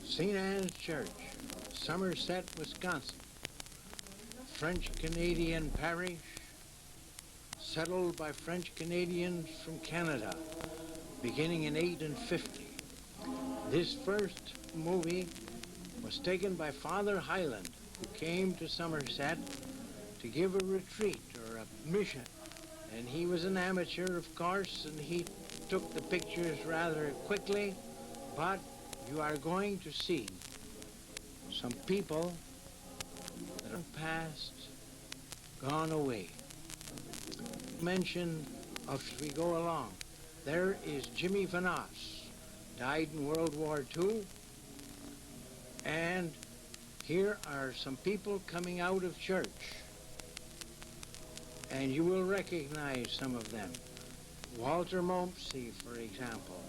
St. Anne's Church, Somerset, Wisconsin. French-Canadian parish, settled by French Canadians from Canada, beginning in 1850. This first movie was taken by Father Highland, who came to Somerset to give a retreat or a mission. And he was an amateur, of course, and he took the pictures rather quickly, but you are going to see some people that have passed, gone away. Mention as we go along. There is Jimmy Van Oss, died in World War II, and here are some people coming out of church, and you will recognize some of them. Walter Momsey, for example.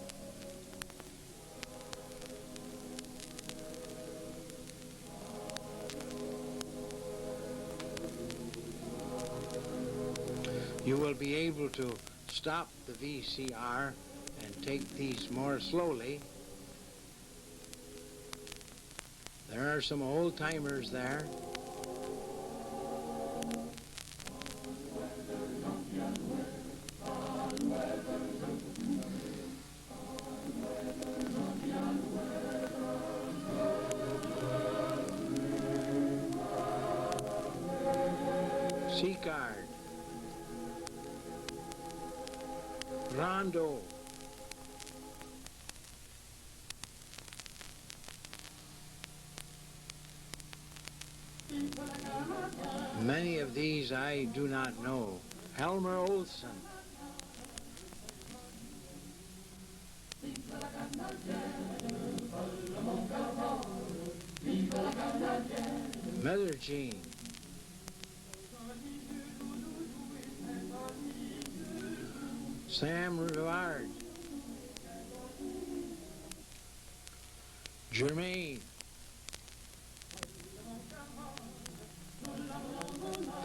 You will be able to stop the VCR and take these more slowly. There are some old-timers there. Seacard. Rondo. Many of these I do not know. Helmer Olson. Mother Jean. Sam Rivard. Germain.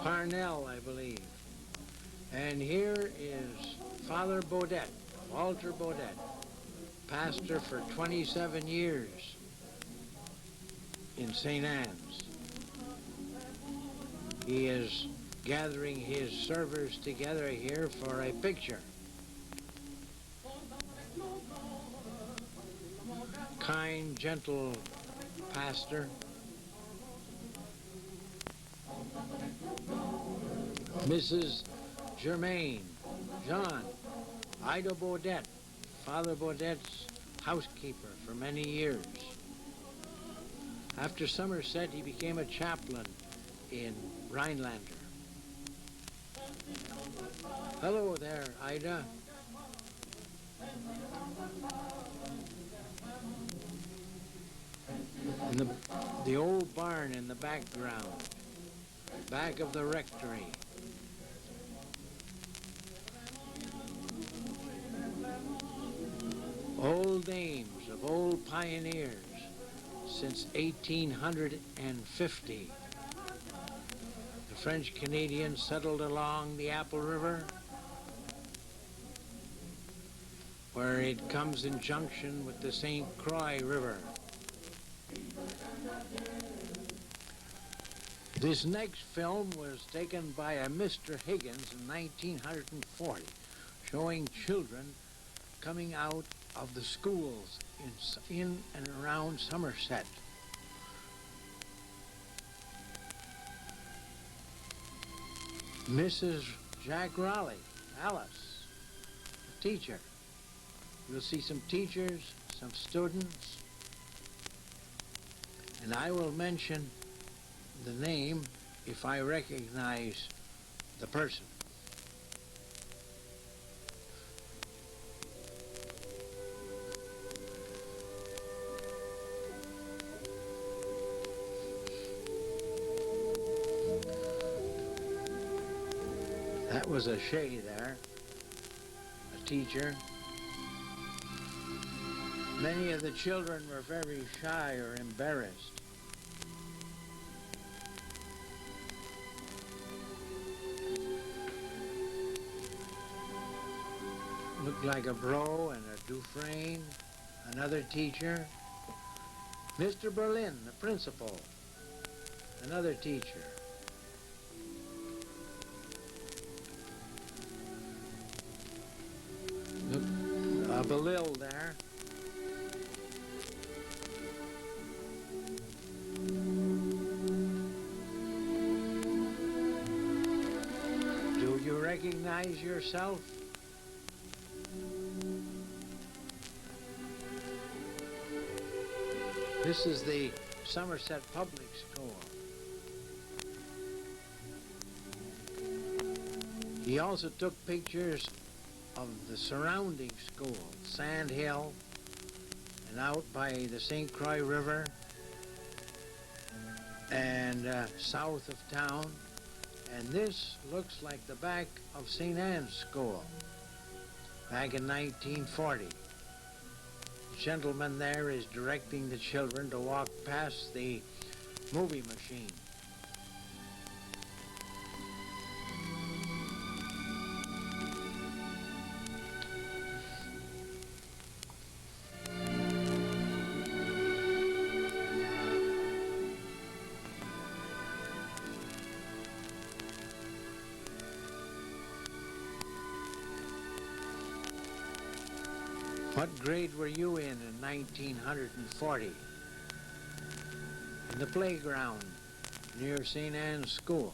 Parnell, I believe. And here is Father Baudet, Walter Baudet, pastor for 27 years in St. Anne's. He is gathering his servers together here for a picture. Kind, gentle pastor. Mrs. Germain, John, Ida Baudet, Father Baudet's housekeeper for many years. After Somerset, he became a chaplain in Rhinelander. Hello there, Ida. And the old barn in the background, back of the rectory. Old names of old pioneers since 1850. The French Canadians settled along the Apple River, where it comes in junction with the St. Croix River. This next film was taken by a Mr. Higgins in 1940, showing children coming out of the schools in and around Somerset. Mrs. Jack Raleigh, Alice, a teacher. You'll see some teachers, some students, and I will mention the name if I recognize the person. That was a Shay there, a teacher. Many of the children were very shy or embarrassed. Looked like a Bro and a Dufresne, another teacher. Mr. Berlin, the principal, another teacher. Look, Belil there. Do you recognize yourself? This is the Somerset Public School. He also took pictures of the surrounding schools, Sand Hill and out by the St. Croix River and south of town. And this looks like the back of St. Anne's School back in 1940. The gentleman there is directing the children to walk past the movie machine. What grade were you in 1940? In the playground near St. Anne's School.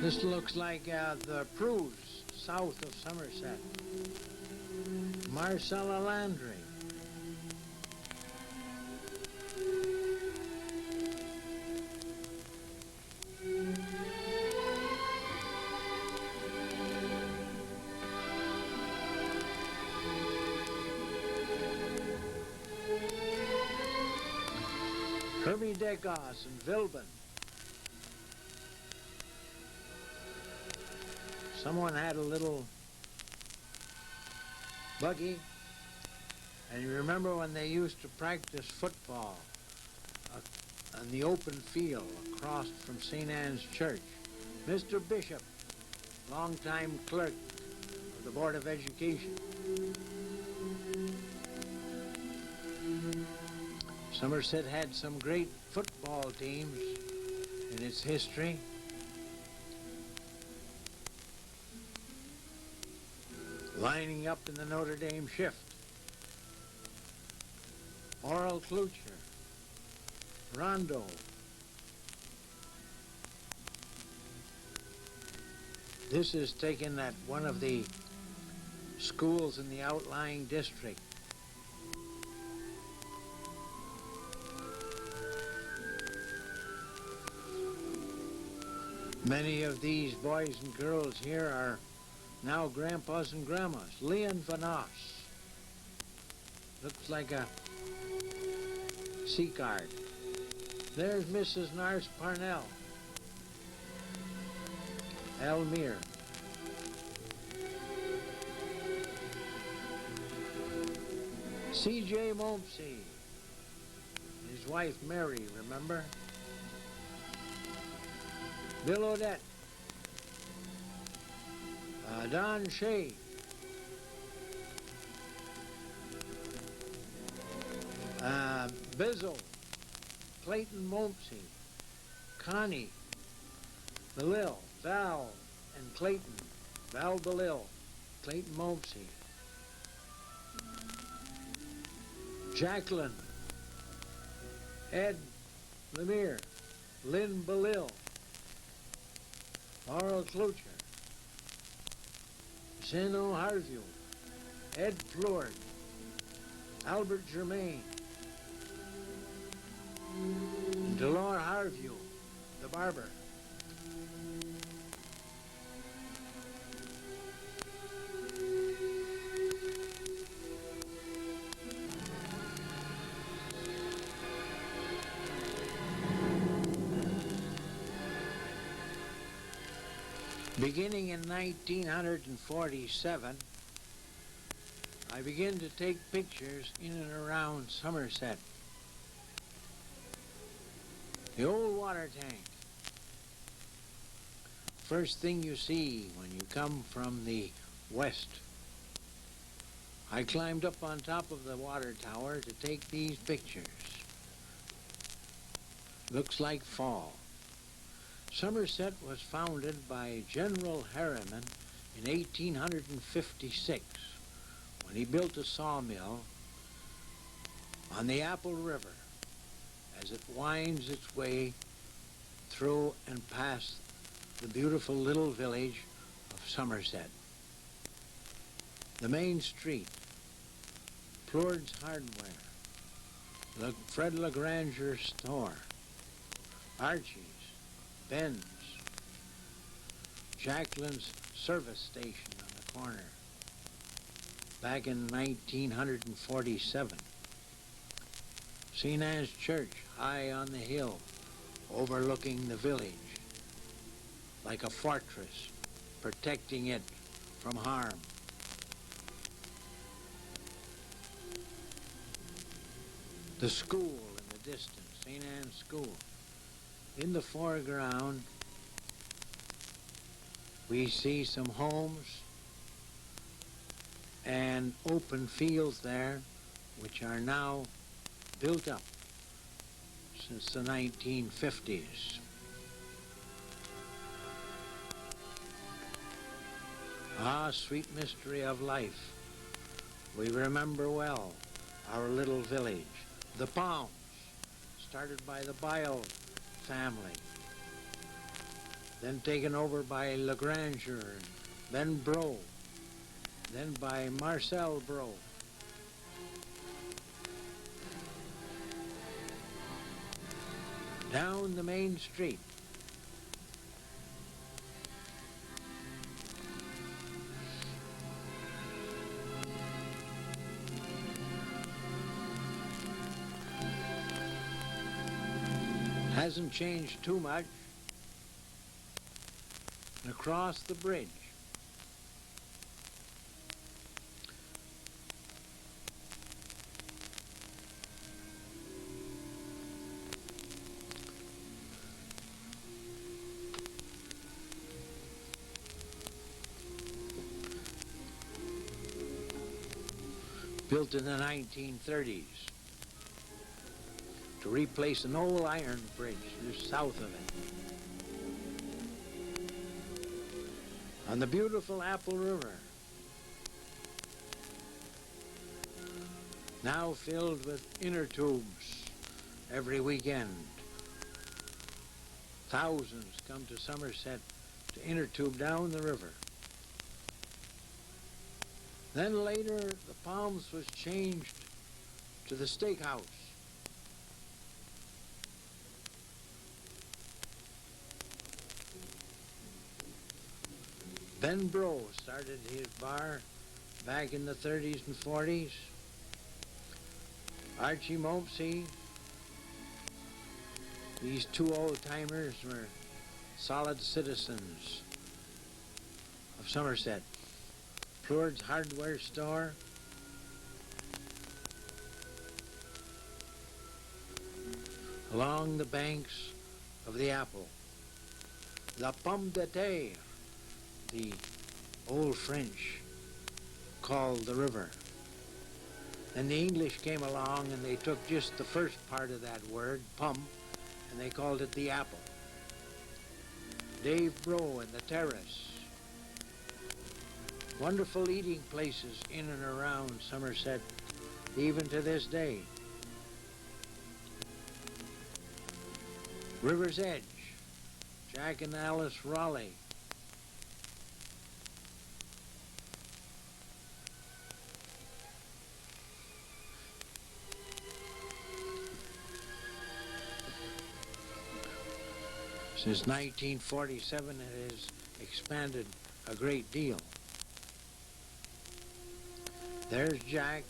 This looks like the Prues, south of Somerset. Marcella Landry. Herbie Degos and Vilbin. Someone had a little buggy, and you remember when they used to practice football on the open field across from St. Anne's Church. Mr. Bishop, longtime clerk of the Board of Education. Somerset had some great football teams in its history. Lining up in the Notre Dame shift. Oral Klucher, Rondo. This is taken at one of the schools in the outlying district. Many of these boys and girls here are now grandpas and grandmas. Leon Vanos. Looks like a sea card. There's Mrs. Nars Parnell. Elmire. C.J. Momsey. His wife Mary, remember? Bill Odette. Don Shea. Bizzle. Clayton Momsey. Connie. Belil. Val and Clayton. Val Belil. Clayton Momsey. Jacqueline. Ed Lemire. Lynn Belil. Oral Klucher. Zeno Harville, Ed Flord, Albert Germain, and Delore Harville, the barber. Beginning in 1947, I began to take pictures in and around Somerset. The old water tank. First thing you see when you come from the west. I climbed up on top of the water tower to take these pictures. Looks like fall. Somerset was founded by General Harriman in 1856 when he built a sawmill on the Apple River as it winds its way through and past the beautiful little village of Somerset. The main street, Plourd's Hardware, Fred Lagranger's store, Archie's, Ben's, Jacqueline's service station on the corner, back in 1947. St. Anne's Church, high on the hill, overlooking the village, like a fortress, protecting it from harm. The school in the distance, St. Anne's School. In the foreground, we see some homes and open fields there, which are now built up since the 1950s. Ah, sweet mystery of life. We remember well our little village. The Palms, started by the Bile family, then taken over by Lagranger and then Bro, then by Marcel Bro. Down the main street, hasn't changed too much. And across the bridge, built in the 1930s to replace an old iron bridge just south of it. On the beautiful Apple River, now filled with inner tubes every weekend. Thousands come to Somerset to inner tube down the river. Then later, the Palms was changed to the steakhouse. Ben Bro started his bar back in the 30s and 40s. Archie Mopsy, these two old-timers were solid citizens of Somerset. Plourd's Hardware store, along the banks of the Apple. La Pomme de Terre, the old French called the river. And the English came along and they took just the first part of that word, pomme, and they called it the apple. Dave Bro and the Terrace. Wonderful eating places in and around Somerset, even to this day. River's Edge, Jack and Alice Raleigh. Since 1947, it has expanded a great deal. There's Jack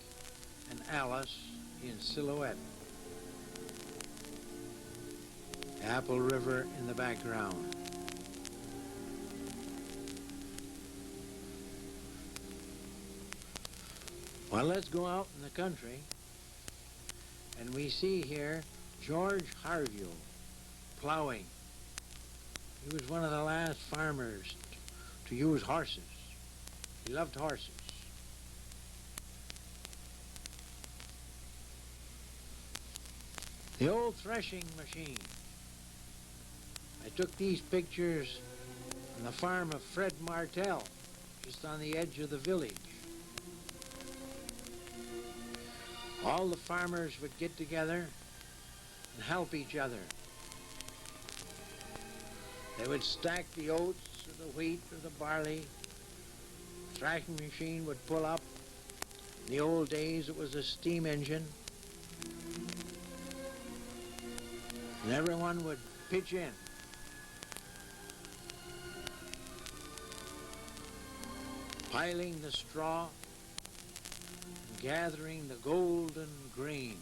and Alice in silhouette. Apple River in the background. Well, let's go out in the country, and we see here George Harville plowing. He was one of the last farmers to use horses. He loved horses. The old threshing machine. I took these pictures on the farm of Fred Martell, just on the edge of the village. All the farmers would get together and help each other. They would stack the oats or the wheat or the barley. The thrashing machine would pull up. In the old days, it was a steam engine. And everyone would pitch in. Piling the straw, and gathering the golden grain.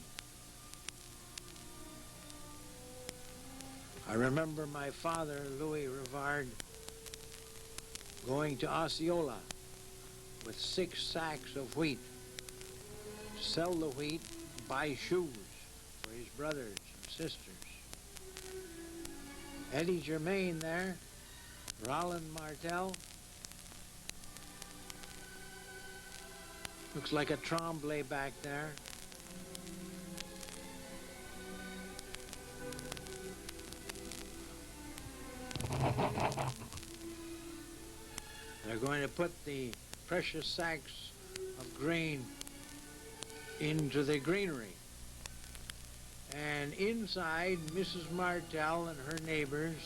I remember my father, Louis Rivard, going to Osceola with 6 sacks of wheat to sell the wheat, buy shoes for his brothers and sisters. Eddie Germain there, Roland Martell. Looks like a Tremblay back there. They're going to put the precious sacks of grain into the granary. And inside, Mrs. Martell and her neighbors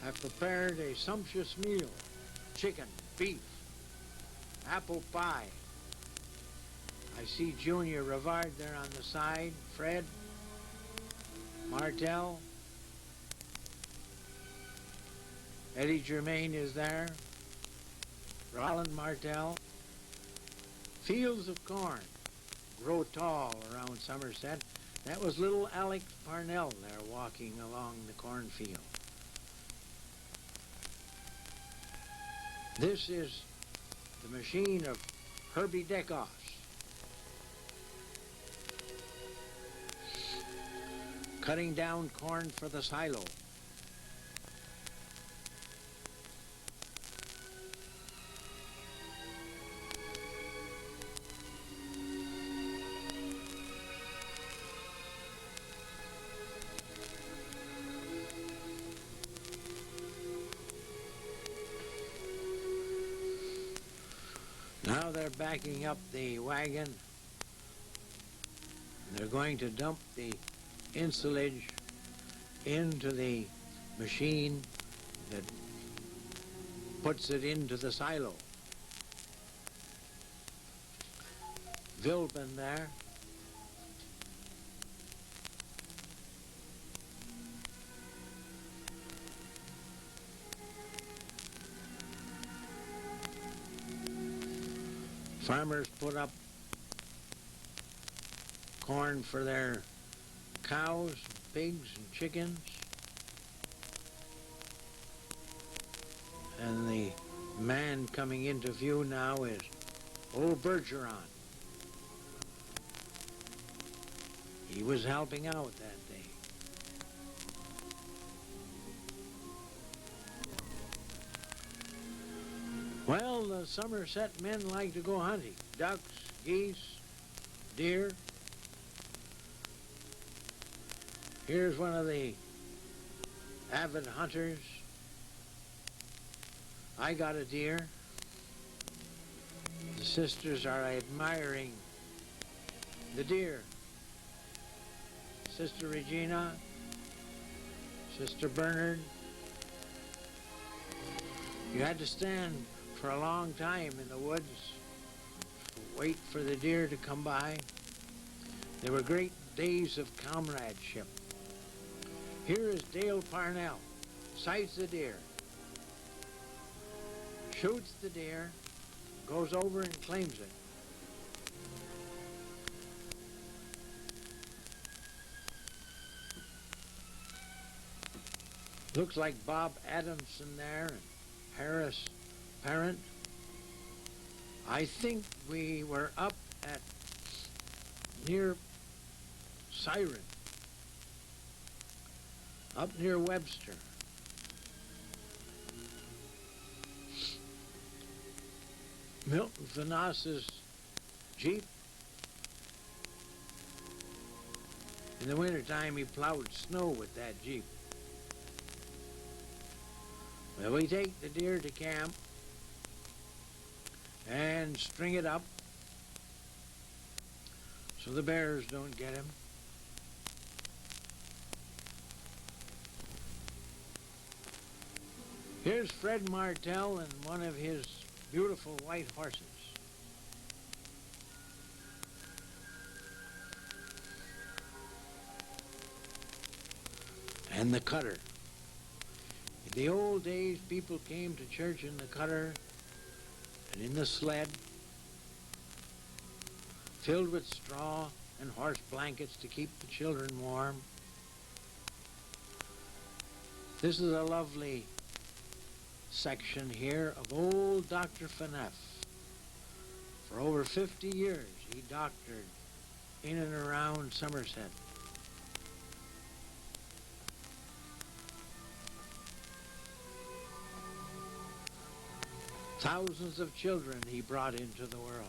have prepared a sumptuous meal. Chicken, beef, apple pie. I see Junior Rivard there on the side, Fred, Martell. Eddie Germain is there, Roland Martell. Fields of corn grow tall around Somerset. That was little Alec Parnell there walking along the cornfield. This is the machine of Herbie Deckhoff. Cutting down corn for the silo. Now they're backing up the wagon. They're going to dump the ensilage into the machine that puts it into the silo. Vilbin there. Farmers put up corn for their cows, pigs, and chickens. And the man coming into view now is old Bergeron. He was helping out that day. Well, the Somerset men like to go hunting. Ducks, geese, deer. Here's one of the avid hunters. I got a deer. The sisters are admiring the deer. Sister Regina, Sister Bernard. You had to stand for a long time in the woods, wait for the deer to come by. There were great days of comradeship. Here is Dale Parnell, sights the deer, shoots the deer, goes over and claims it. Looks like Bob Adamson there and Harris Parent. I think we were up at near Siren, up near Webster. Milton Fanas's Jeep. In the wintertime, he plowed snow with that Jeep. Well, we take the deer to camp and string it up so the bears don't get him. Here's Fred Martell and one of his beautiful white horses. And the cutter. In the old days, people came to church in the cutter and in the sled, filled with straw and horse blankets to keep the children warm. This is a lovely section here of old Dr. Faneff. For over 50 years, he doctored in and around Somerset. Thousands of children he brought into the world.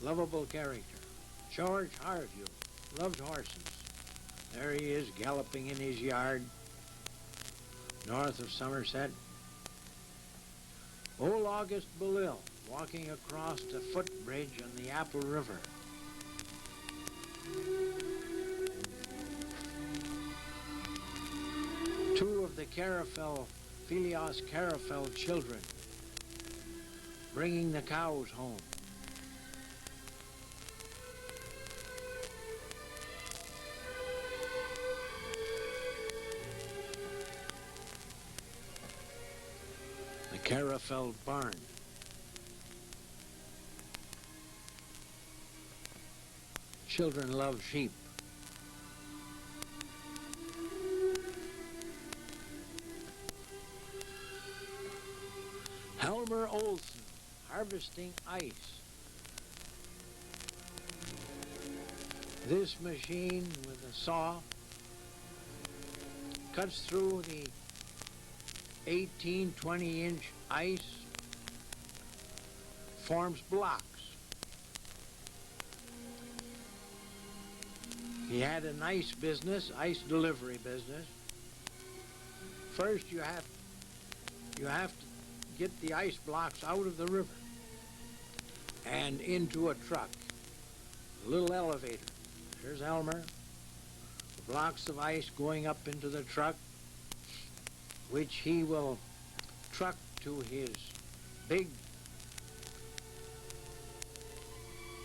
Lovable character. George Harview loved horses. There he is galloping in his yard north of Somerset. Old August Belil walking across the footbridge on the Apple River. Two of the Philios Carafel children bringing the cows home. The Carafel barn. Children love sheep. Helmer Olson harvesting ice. This machine with a saw cuts through the 18, 20-inch ice, forms blocks. He had an ice business, ice delivery business. First you have to get the ice blocks out of the river and into a truck, a little elevator. Here's Elmer, the blocks of ice going up into the truck, which he will truck to his big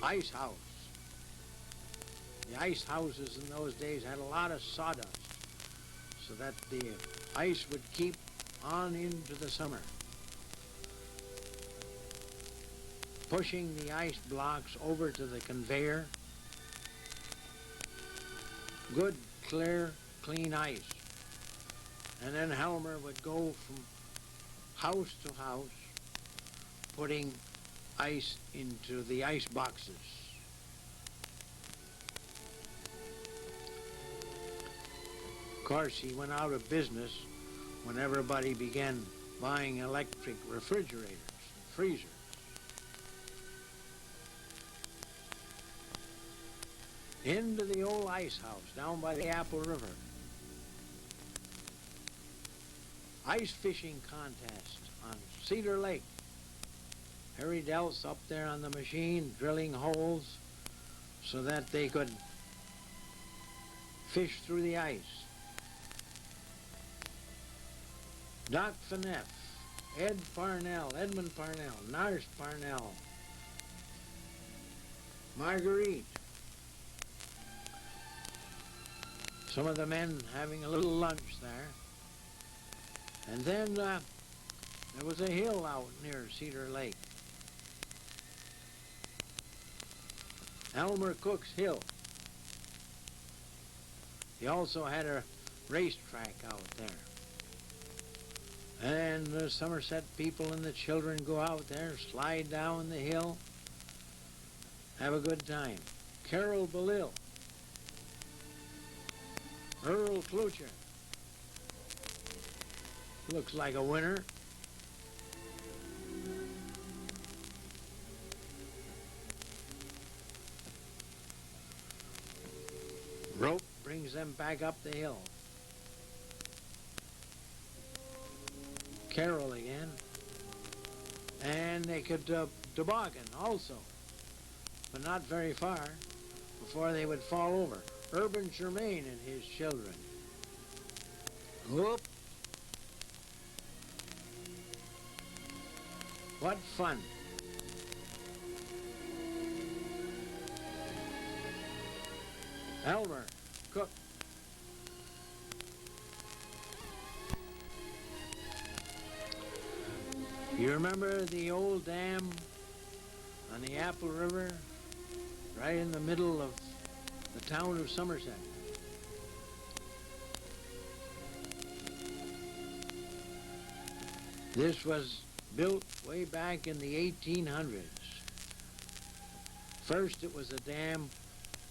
ice house. The ice houses in those days had a lot of sawdust so that the ice would keep on into the summer. Pushing the ice blocks over to the conveyor. Good, clear, clean ice. And then Helmer would go from house to house, putting ice into the ice boxes. Of course, he went out of business when everybody began buying electric refrigerators and freezers. Into the old ice house down by the Apple River. Ice fishing contest on Cedar Lake. Harry Delt's up there on the machine drilling holes so that they could fish through the ice. Doc Faneff, Edmund Parnell, Nars Parnell, Marguerite. Some of the men having a little lunch there. And then there was a hill out near Cedar Lake. Elmer Cook's Hill. He also had a racetrack out there. And the Somerset people and the children go out there, slide down the hill, have a good time. Carol Belil, Earl Klucher, looks like a winner. Rope brings them back up the hill. Carol again. And they could toboggan also, but not very far before they would fall over. Urban Germain and his children. Whoop. What fun. Elmer Cook. You remember the old dam on the Apple River, right in the middle of the town of Somerset? This was built way back in the 1800s. First it was a dam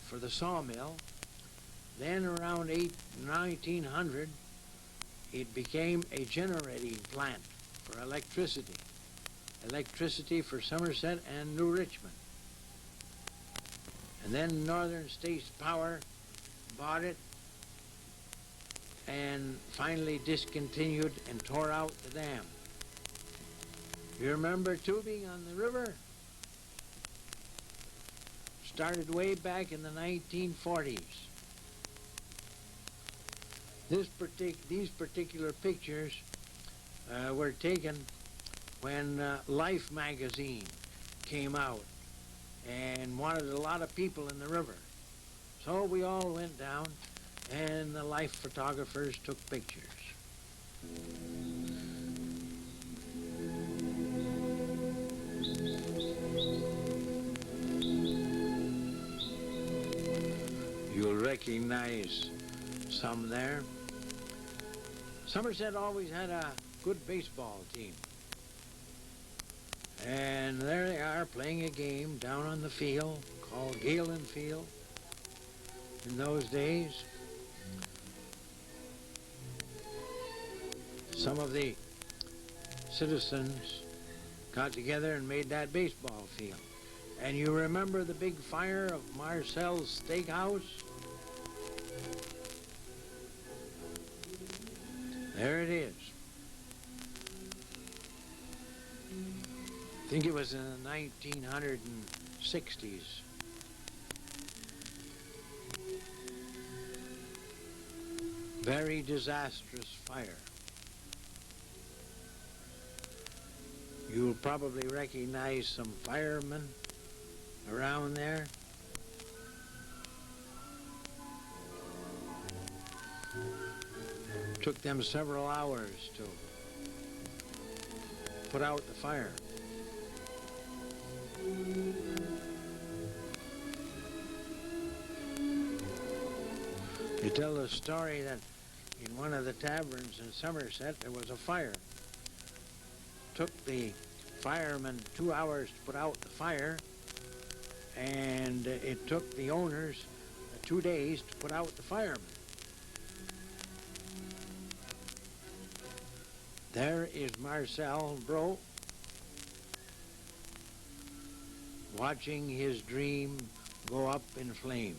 for the sawmill. Then around 1900 it became a generating plant for electricity. Electricity for Somerset and New Richmond. And then Northern States Power bought it and finally discontinued and tore out the dam. You remember tubing on the river? Started way back in the 1940s. These particular pictures were taken when Life magazine came out and wanted a lot of people in the river. So we all went down and the Life photographers took pictures. You'll recognize some there. Somerset always had a good baseball team. And there they are playing a game down on the field called Galen Field in those days. Some of the citizens got together and made that baseball field. And you remember the big fire of Marcel's Steakhouse? There it is. I think it was in the 1960s. Very disastrous fire. You'll probably recognize some firemen around there. Took them several hours to put out the fire. You tell the story that in one of the taverns in Somerset there was a fire. Took the firemen 2 hours to put out the fire, and it took the owners 2 days to put out the firemen. There is Marcel Bro watching his dream go up in flames.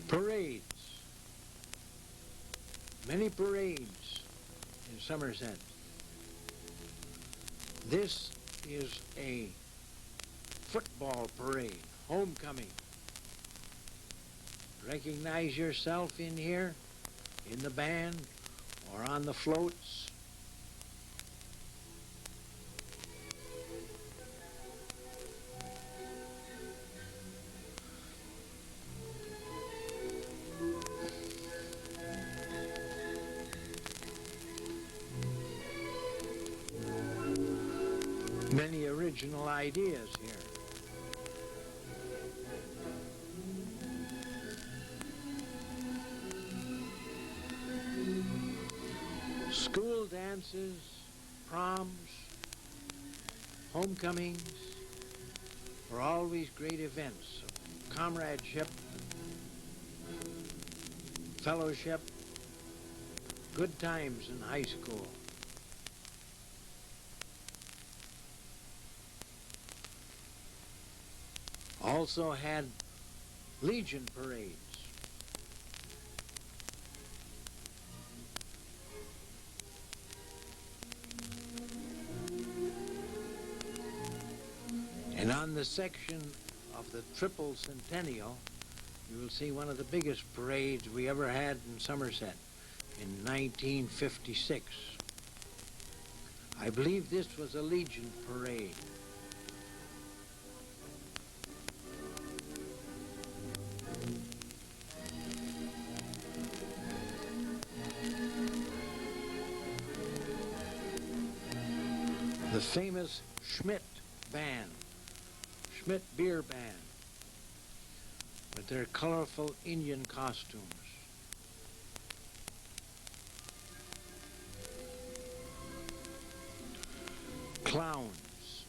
Parades. Many parades in Somerset. This is a football parade, homecoming. Recognize yourself in here, in the band, or on the floats. Many original ideas here. School dances, proms, homecomings were always great events of comradeship, fellowship, good times in high school. Also had Legion parades. And on the section of the Triple Centennial, you will see one of the biggest parades we ever had in Somerset in 1956. I believe this was a Legion parade. The famous Schmidt band, Schmidt beer band, with their colorful Indian costumes. Clowns.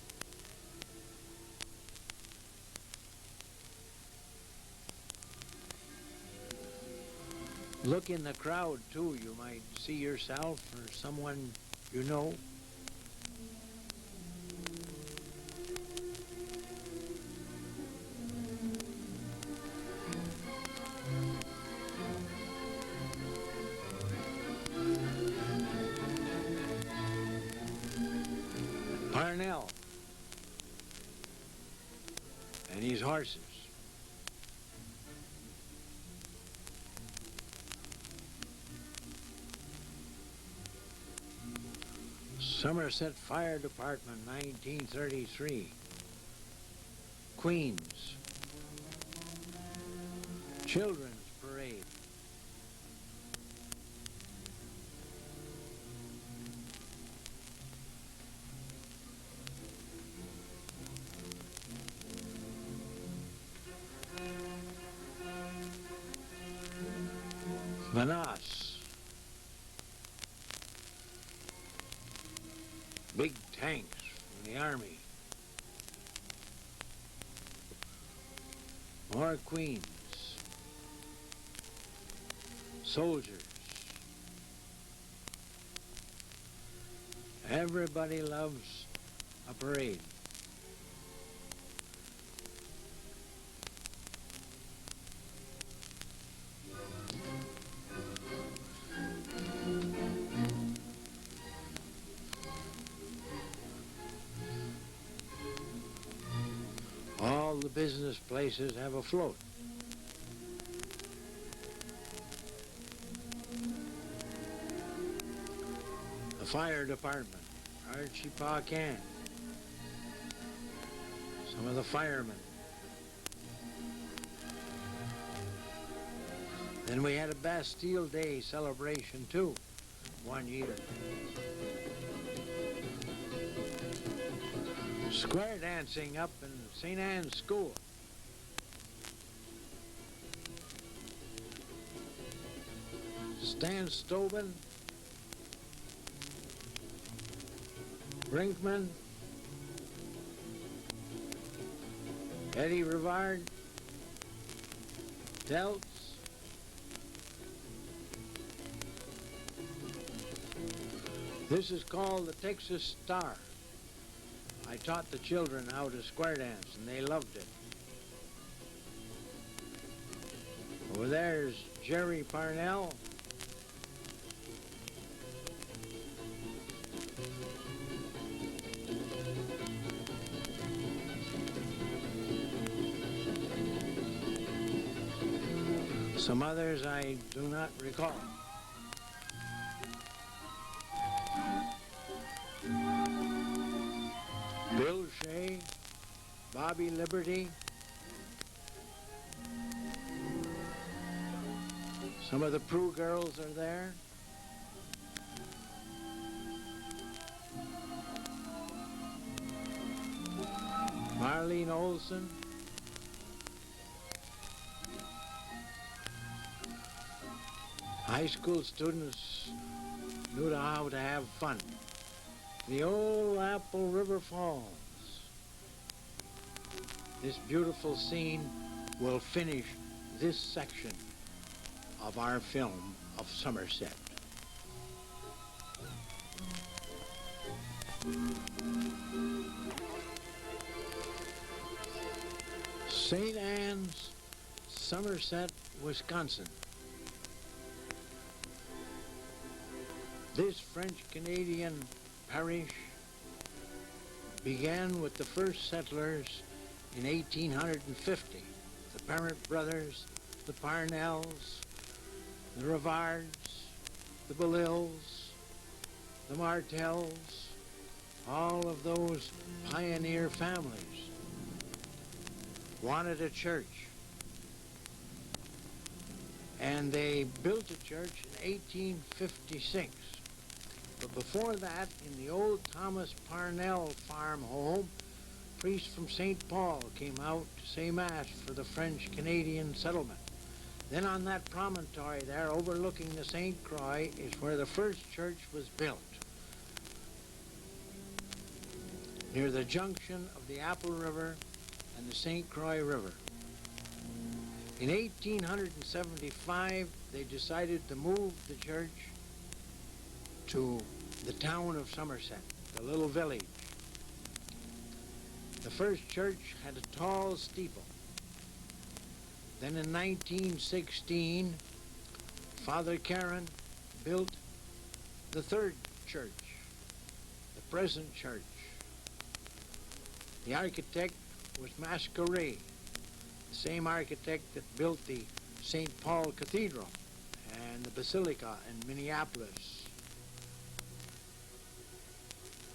Look in the crowd too, you might see yourself or someone you know. Parnell and his horses. Somerset Fire Department, 1933. Queens. Children's Parade. Manas. Big tanks from the Army. More Queens. Soldiers. Everybody loves a parade. All the business places have a float. The fire department, Archie Paquin, some of the firemen. Then we had a Bastille Day celebration too, one year. Square dancing up in St. Anne's School. Stan Stobin, Brinkman, Eddie Rivard, Deltz, this is called the Texas Star. I taught the children how to square dance, and they loved it. Over there's Jerry Parnell. Some others I do not recall. Bill Shea, Bobby Liberty, some of the Prue girls are there. Marlene Olson, high school students knew how to have fun. The old Apple River Falls. This beautiful scene will finish this section of our film of Somerset. St. Anne's, Somerset, Wisconsin. This French-Canadian parish began with the first settlers in 1850. The Parent brothers, the Parnells, the Rivards, the Belills, the Martells, all of those pioneer families wanted a church. And they built a church in 1856. But before that, in the old Thomas Parnell farm home, priests from St. Paul came out to say Mass for the French-Canadian settlement. Then on that promontory there, overlooking the St. Croix, is where the first church was built, near the junction of the Apple River and the St. Croix River. In 1875, they decided to move the church to the town of Somerset, the little village. The first church had a tall steeple. Then in 1916, Father Caron built the third church, the present church. The architect was Masquerade, the same architect that built the St. Paul Cathedral and the Basilica in Minneapolis.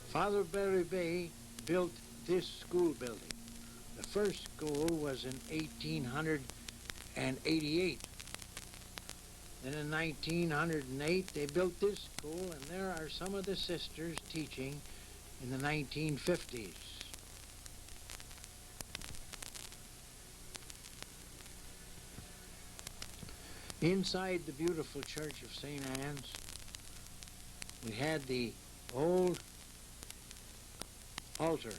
Father Berube built this school building. The first school was in 1888. Then in 1908, they built this school, and there are some of the sisters teaching in the 1950s. Inside the beautiful church of St. Anne's, we had the old altar.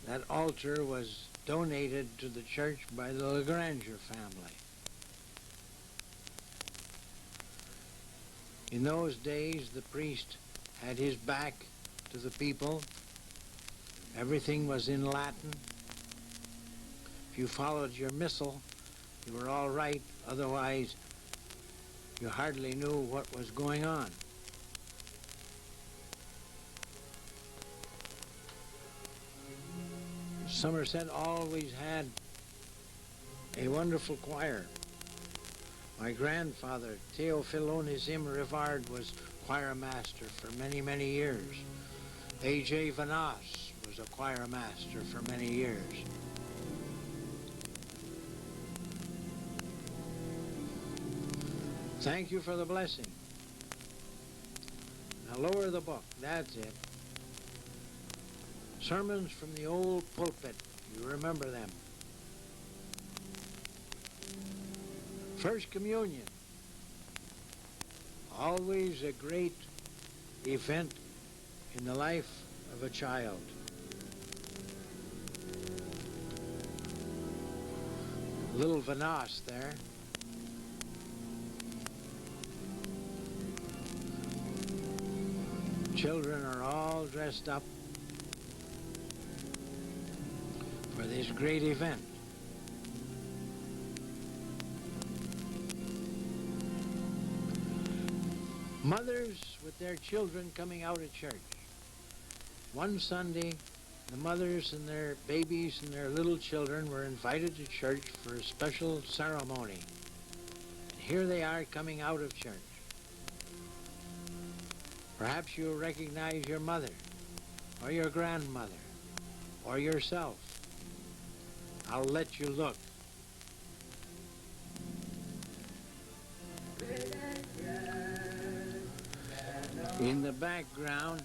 That altar was donated to the church by the Lagrange family. In those days, the priest had his back to the people. Everything was in Latin. If you followed your missal, you were all right. Otherwise, you hardly knew what was going on. Somerset always had a wonderful choir. My grandfather, Theophilonism Rivard, was choir master for many, many years. A.J. Vanas was a choir master for many years. Thank you for the blessing. Now lower the book. That's it. Sermons from the old pulpit. You remember them. First Communion. Always a great event in the life of a child. Little Vanas there. Children are all dressed up for this great event. Mothers with their children coming out of church. One Sunday, the mothers and their babies and their little children were invited to church for a special ceremony. And here they are coming out of church. Perhaps you'll recognize your mother, or your grandmother, or yourself. I'll let you look. In the background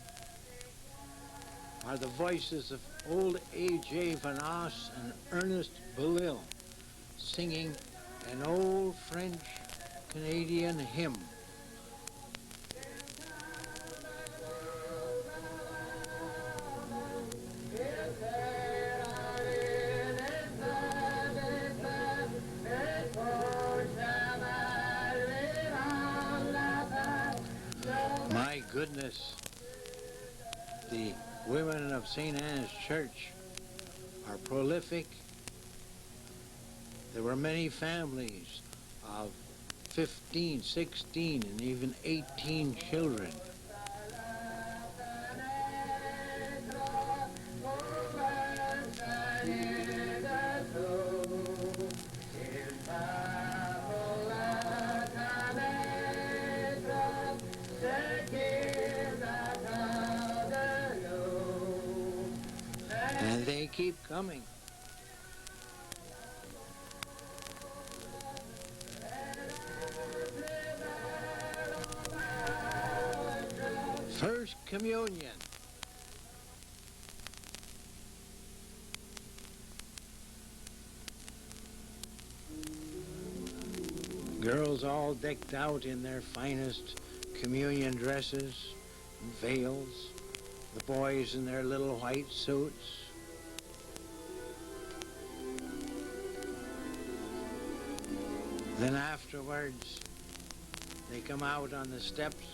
are the voices of old A.J. Vanas and Ernest Belil singing an old French Canadian hymn. My goodness, the women of St. Anne's Church are prolific. There were many families of 15, 16, and even 18 children. And they keep coming. First Communion. Girls all decked out in their finest communion dresses and veils. The boys in their little white suits. Then afterwards, they come out on the steps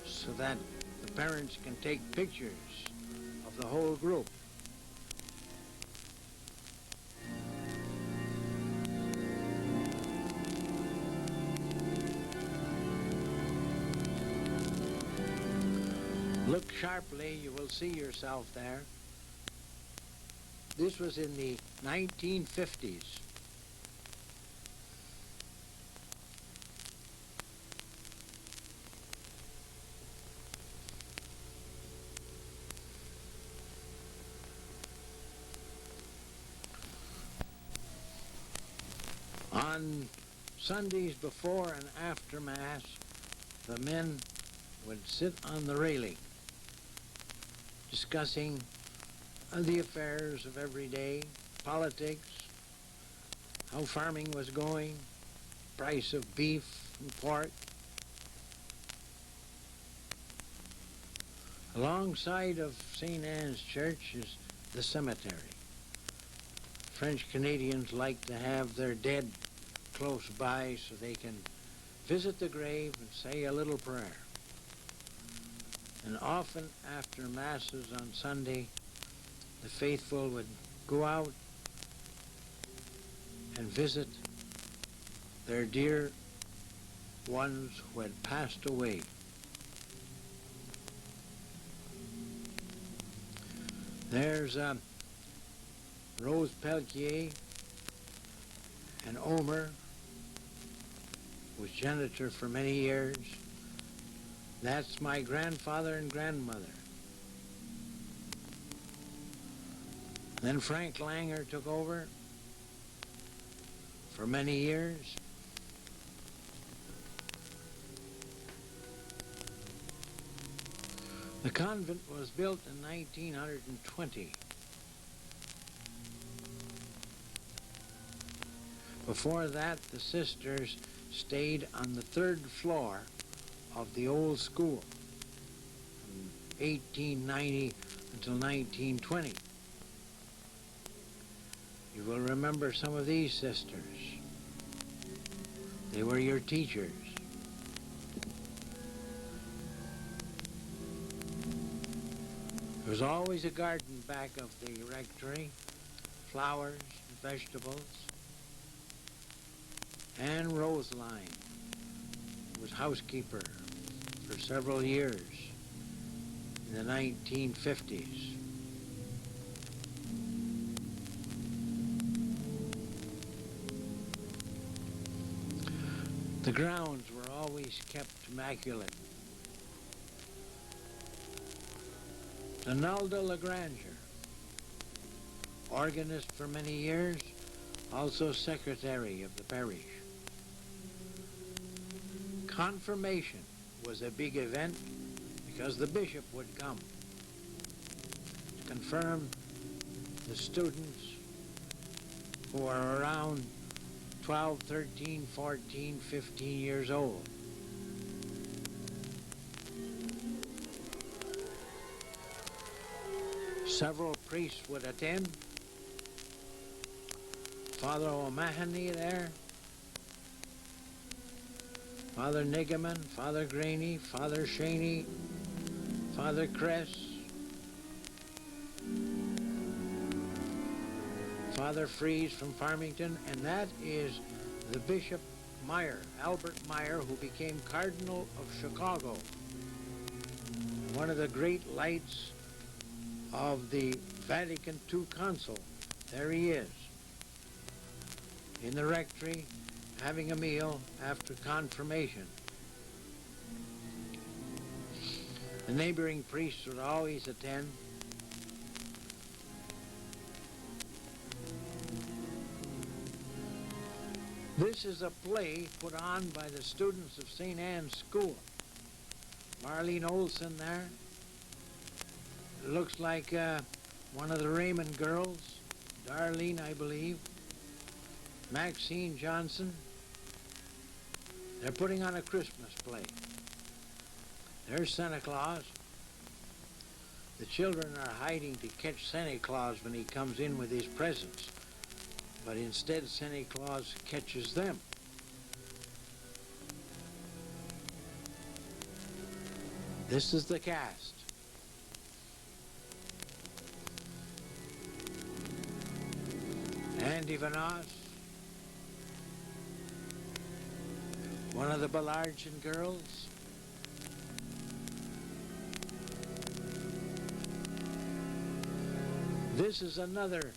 so that the parents can take pictures of the whole group. Look sharply, you will see yourself there. This was in the 1950s. On Sundays before and after Mass, the men would sit on the railing discussing the affairs of every day, politics, how farming was going, price of beef and pork. Alongside of St. Anne's Church is the cemetery. French Canadians like to have their dead close by so they can visit the grave and say a little prayer. And often after Masses on Sunday, the faithful would go out and visit their dear ones who had passed away. There's Rose Pelletier and Omer, who was janitor for many years. That's my grandfather and grandmother. Then Frank Langer took over for many years. The convent was built in 1920. Before that, the sisters stayed on the third floor of the old school from 1890 until 1920. You will remember some of these sisters. They were your teachers. There was always a garden back of the rectory, flowers and vegetables. Anne Roseline was housekeeper for several years in the 1950s. The grounds were always kept immaculate. Donalda Legranger, organist for many years, also secretary of the parish. Confirmation was a big event because the bishop would come to confirm the students who are around 12, 13, 14, 15 years old. Several priests would attend. Father O'Mahony there, Father Nigaman, Father Graney, Father Shaney, Father Cress, Father Fries from Farmington, and that is the Bishop Meyer, Albert Meyer, who became Cardinal of Chicago. One of the great lights of the Vatican II Council. There he is, in the rectory, having a meal after confirmation. The neighboring priests would always attend. This is a play put on by the students of St. Anne's School. Marlene Olson there. It looks like one of the Raymond girls, Darlene, I believe. Maxine Johnson. They're putting on a Christmas play. There's Santa Claus. The children are hiding to catch Santa Claus when he comes in with his presents. But instead, Santa Claus catches them. This is the cast. Andy Vanos, one of the Belargin girls. This is another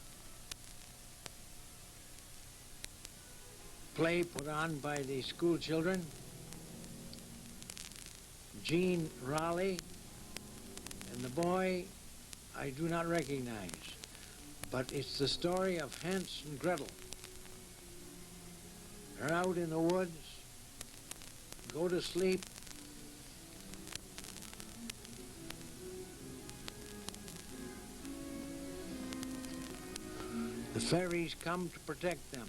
play put on by the school children. Jean Raleigh, and the boy I do not recognize, but it's the story of Hans and Gretel. They're out in the woods, go to sleep. The fairies come to protect them.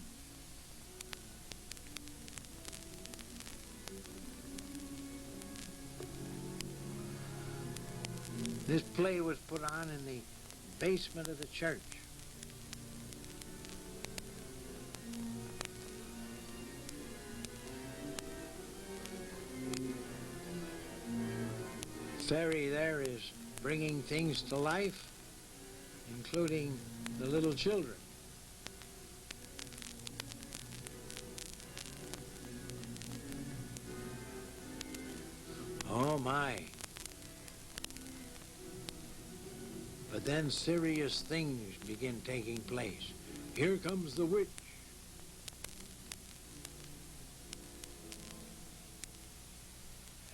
This play was put on in the basement of the church. Fairy there is bringing things to life, including the little children. Oh my. But then serious things begin taking place. Here comes the witch.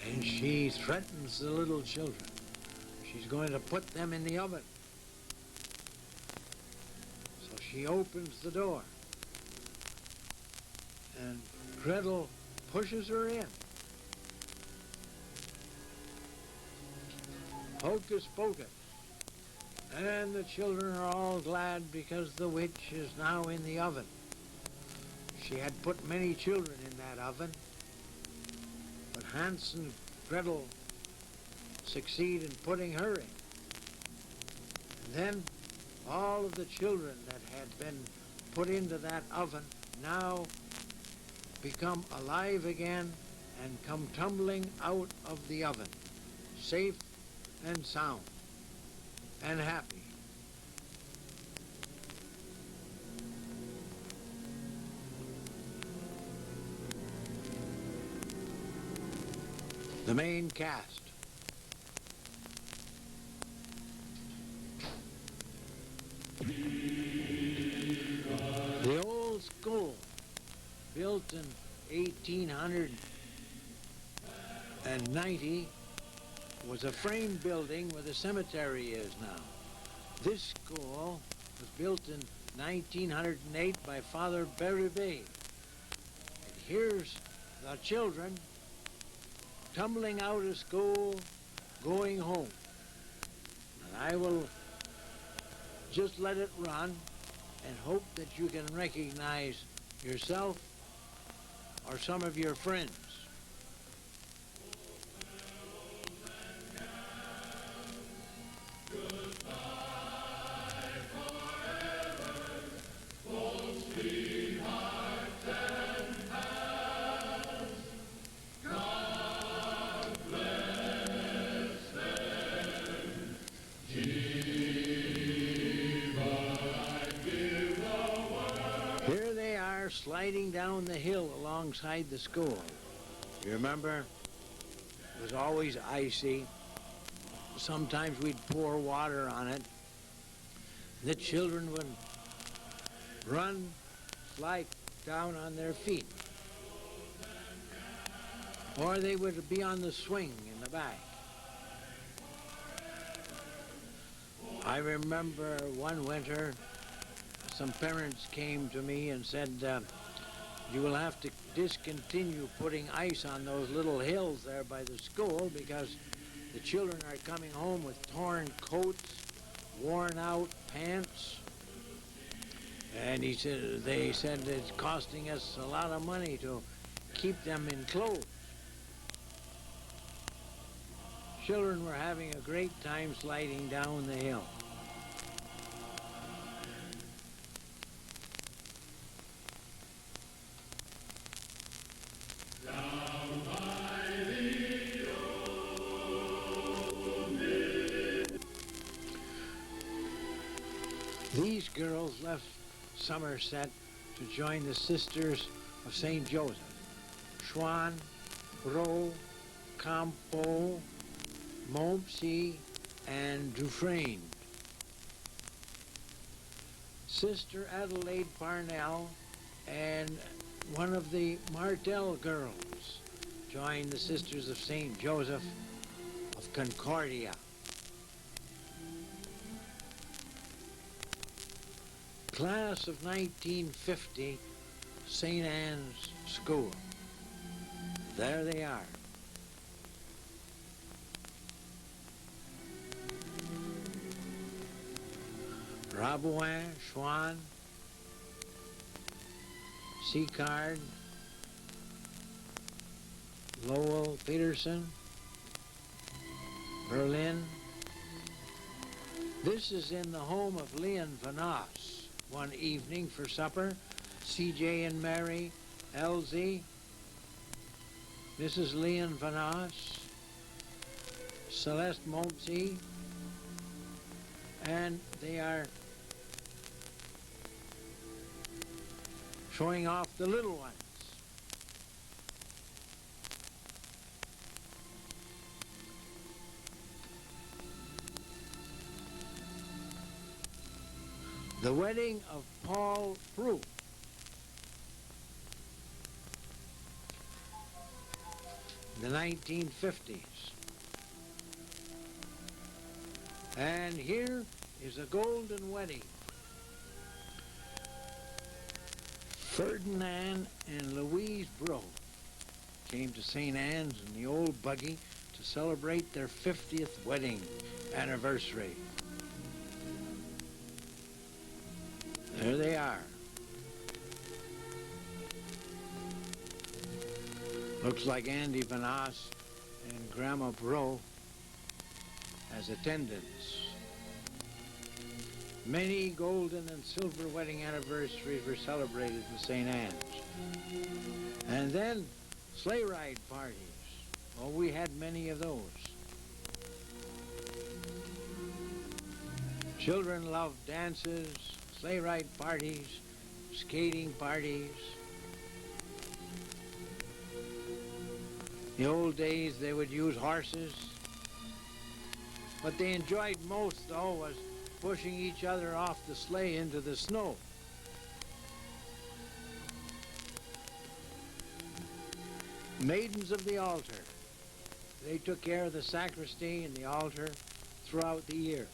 And she threatens the little children. She's going to put them in the oven. So she opens the door. And Gretel pushes her in. Hocus pocus. And the children are all glad because the witch is now in the oven. She had put many children in that oven, but Hans and Gretel succeed in putting her in. And then all of the children that had been put into that oven now become alive again and come tumbling out of the oven, safe and sound and happy. The main cast. The old school, built in 1890, was a frame building where the cemetery is now. This school was built in 1908 by Father Berube. And here's the children tumbling out of school, going home. And I will just let it run and hope that you can recognize yourself or some of your friends. Here they are sliding down the hill alongside the school. You remember? It was always icy. Sometimes we'd pour water on it. The children would run, slide down on their feet. Or they would be on the swing in the back. I remember one winter, some parents came to me and said, you will have to discontinue putting ice on those little hills there by the school because the children are coming home with torn coats, worn out pants. And they said it's costing us a lot of money to keep them in clothes. Children were having a great time sliding down the hill. These girls left Somerset to join the Sisters of St. Joseph. Schwann, Rowe, Campo, Montpsy, and Dufresne. Sister Adelaide Parnell and one of the Martel girls joined the Sisters of St. Joseph of Concordia. Class of 1950, St. Anne's School. There they are. Rabouin, Schwann, Sicard, Lowell, Peterson, Berlin. This is in the home of Leon Vanas. One evening for supper, C.J. and Mary, Elsie, Mrs. Leon Vanas, Celeste Montpsy, and they are showing off the little ones. The wedding of Paul Prue. The 1950s. And here is a golden wedding. Ferdinand and Louise Bro came to St. Anne's in the old buggy to celebrate their 50th wedding anniversary. There they are. Looks like Andy Vanas and Grandma Bro as attendants. Many golden and silver wedding anniversaries were celebrated in St. Anne's. And then sleigh ride parties. Oh, we had many of those. Children loved dances, sleigh ride parties, skating parties. In the old days, they would use horses. What they enjoyed most, though, was pushing each other off the sleigh into the snow. Maidens of the altar. They took care of the sacristy and the altar throughout the year.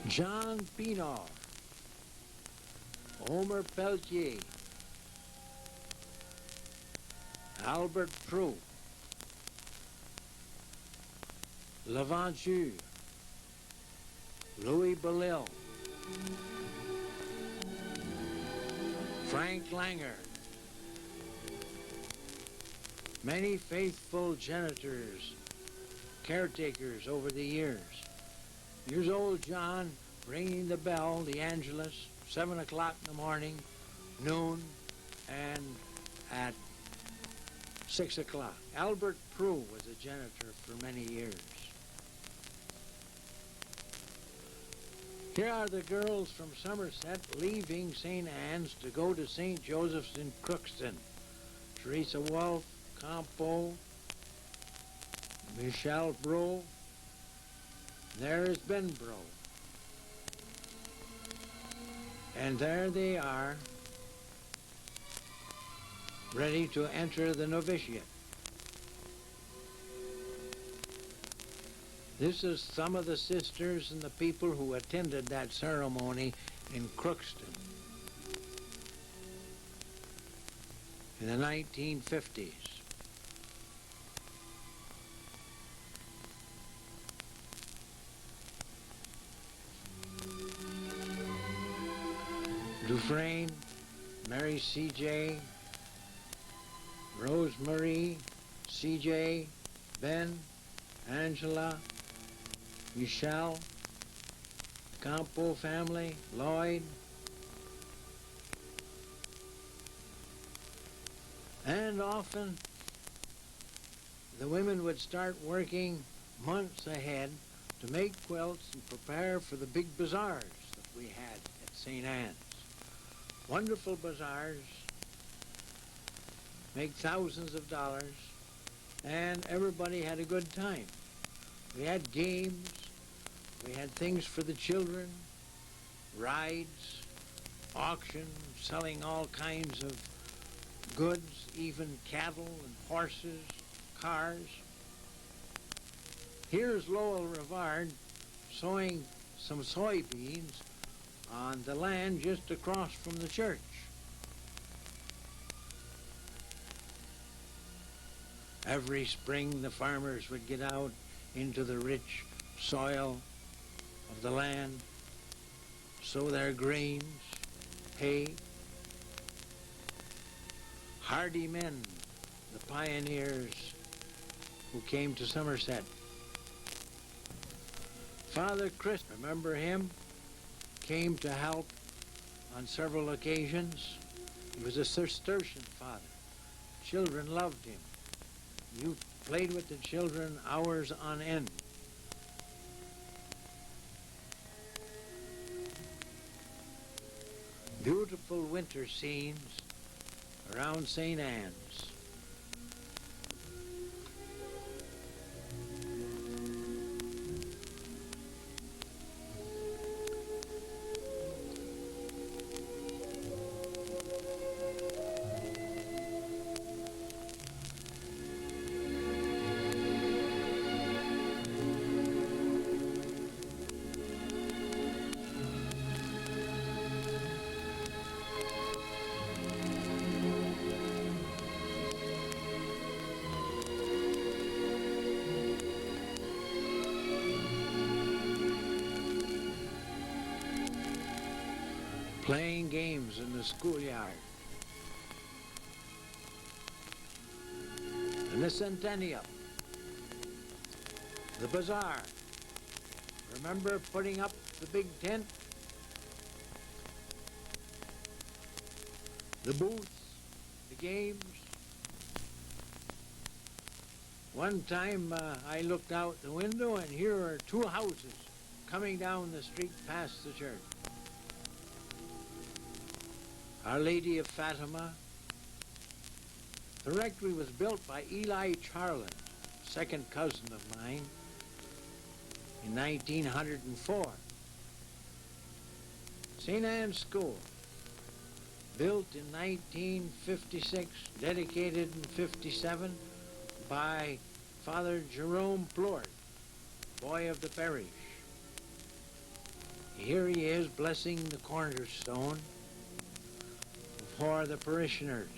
Jean Pinard, Omer Pelletier, Albert Prue, L'Aventure, Louis Belil, Frank Langer, many faithful janitors, caretakers over the years. Here's old John ringing the bell, the Angelus, 7 o'clock in the morning, noon, and at 6 o'clock. Albert Prue was a janitor for many years. Here are the girls from Somerset leaving St. Anne's to go to St. Joseph's in Crookston. Teresa Wolfe, Campo, Michelle Bro. There is Ben Bro. And there they are, ready to enter the novitiate. This is some of the sisters and the people who attended that ceremony in Crookston in the 1950s. Dufresne, Mary C.J., Rosemarie, C.J., Ben, Angela, Michelle, Campo family, Lloyd, and often the women would start working months ahead to make quilts and prepare for the big bazaars that we had at St. Anne's. Wonderful bazaars, make thousands of dollars, and everybody had a good time. We had games, we had things for the children, rides, auctions, selling all kinds of goods, even cattle and horses, cars. Here's Lowell Rivard sowing some soybeans on the land just across from the church. Every spring the farmers would get out into the rich soil of the land, sow their grains, hay. Hardy men, the pioneers who came to Somerset. Father Chris, remember him? Came to help on several occasions. He was a Cistercian father. Children loved him. You played with the children hours on end. Beautiful winter scenes around St. Anne's. Playing games in the schoolyard. And the Centennial. The bazaar. Remember putting up the big tent? The booths, the games. One time I looked out the window and here are two houses coming down the street past the church. Our Lady of Fatima. The rectory was built by Eli Charland, second cousin of mine, in 1904. St. Anne's School, built in 1956, dedicated in 57 by Father Jerome Plort, boy of the parish. Here he is blessing the cornerstone for the parishioners.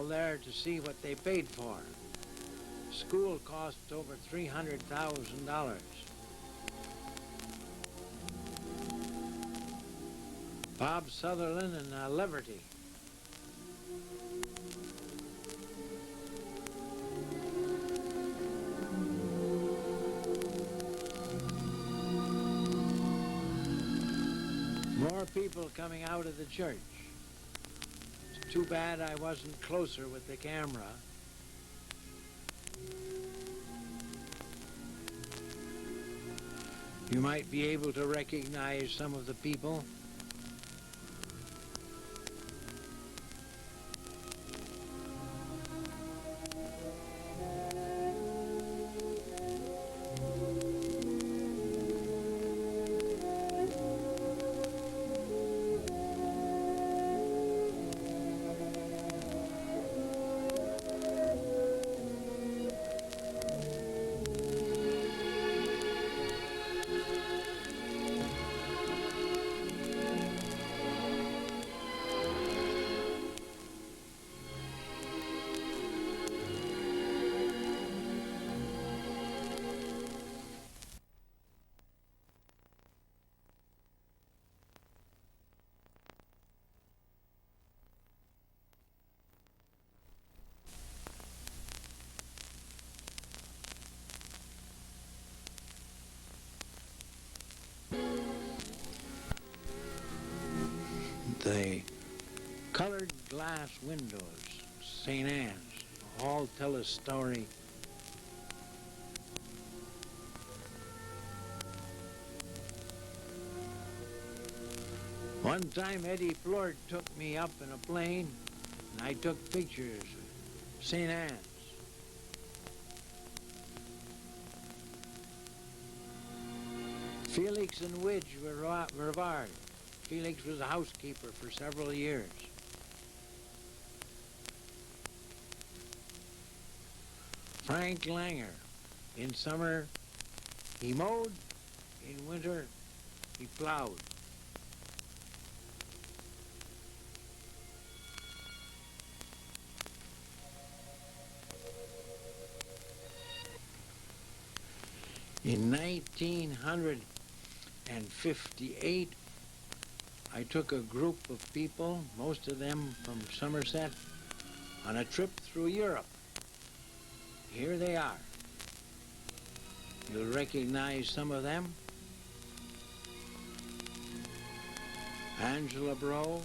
all there to see what they paid for. School cost over $300,000. Bob Sutherland and Liberty. More people coming out of the church. It's too bad I wasn't closer with the camera. You might be able to recognize some of the people. The colored glass windows, St. Anne's, all tell a story. One time Eddie Flort took me up in a plane and I took pictures of St. Anne's. Felix and Widge were revived. Felix was a housekeeper for several years. Frank Langer, in summer he mowed, in winter he plowed. In 1958, I took a group of people, most of them from Somerset, on a trip through Europe. Here they are. You'll recognize some of them. Angela Bro.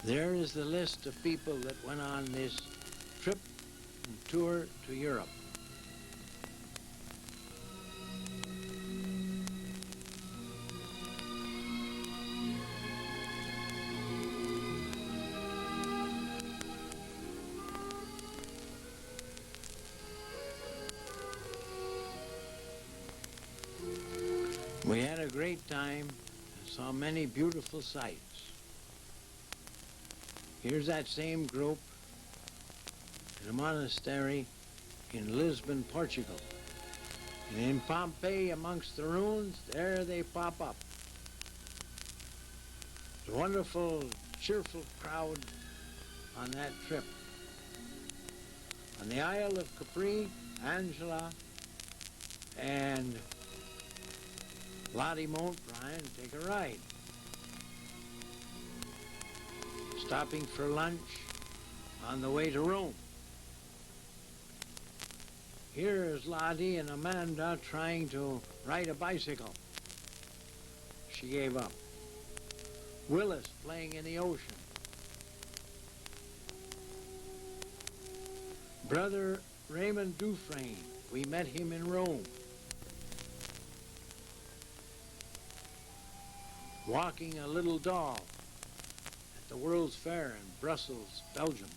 There is the list of people that went on this trip and tour to Europe. We had a great time and saw many beautiful sights. Here's that same group in a monastery in Lisbon, Portugal. And in Pompeii, amongst the ruins, there they pop up. It's a wonderful, cheerful crowd on that trip. On the Isle of Capri, Angela and Lottie Montbryan take a ride, stopping for lunch on the way to Rome. Here is Lottie and Amanda trying to ride a bicycle. She gave up. Willis playing in the ocean. Brother Raymond Dufresne, we met him in Rome. Walking a little doll at the World's Fair in Brussels, Belgium.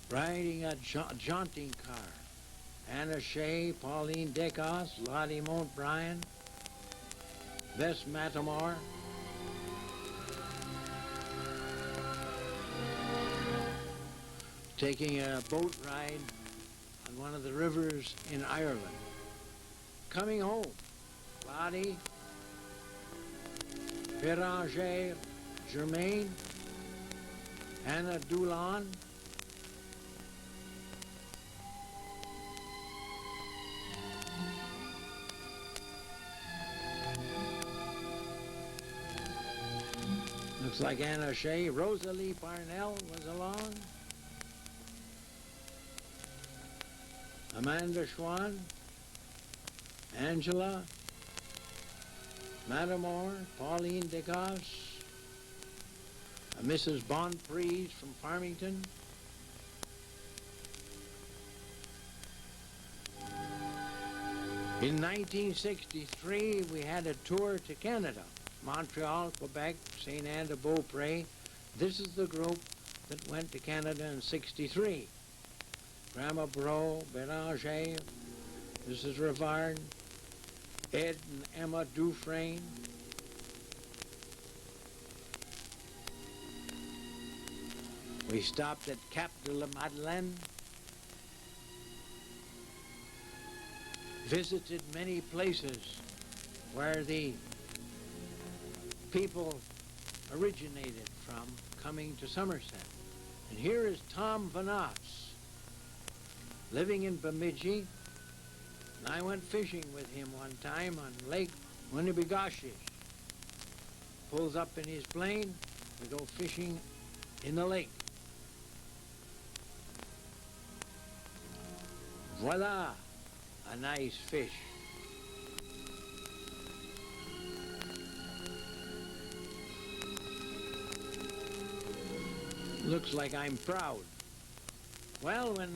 Riding a jaunting car. Anna Shea, Pauline Decos, Lottie Montbryan, Bess Matamore. Taking a boat ride on one of the rivers in Ireland. Coming home. Lottie Voyageur, Germain, Anna Dulon, looks like Anna Shea. Rosalie Parnell was along. Amanda Schwann, Angela, Matamore, Pauline Degas, Mrs. Bonprise from Farmington. In 1963, we had a tour to Canada, Montreal, Quebec, St. Anne de Beaupré. This is the group that went to Canada in '63. Grandma Bro, Béranger, Mrs. Rivard, Ed and Emma Dufresne. We stopped at Cap de la Madeleine, visited many places where the people originated from coming to Somerset. And here is Tom Vanas, living in Bemidji, and I went fishing with him one time on Lake Winnipesaukee. Pulls up in his plane, we go fishing in the lake. Voila, a nice fish. Looks like I'm proud. Well, when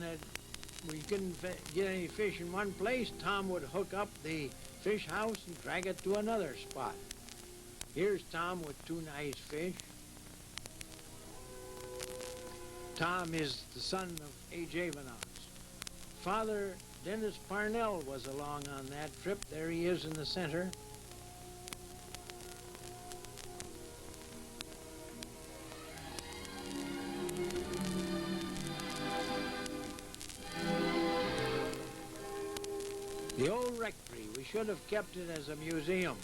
we couldn't get any fish in one place, Tom would hook up the fish house and drag it to another spot. Here's Tom with two nice fish. Tom is the son of A.J. Vanas. Father Dennis Parnell was along on that trip. There he is in the center. The old rectory, we should have kept it as a museum.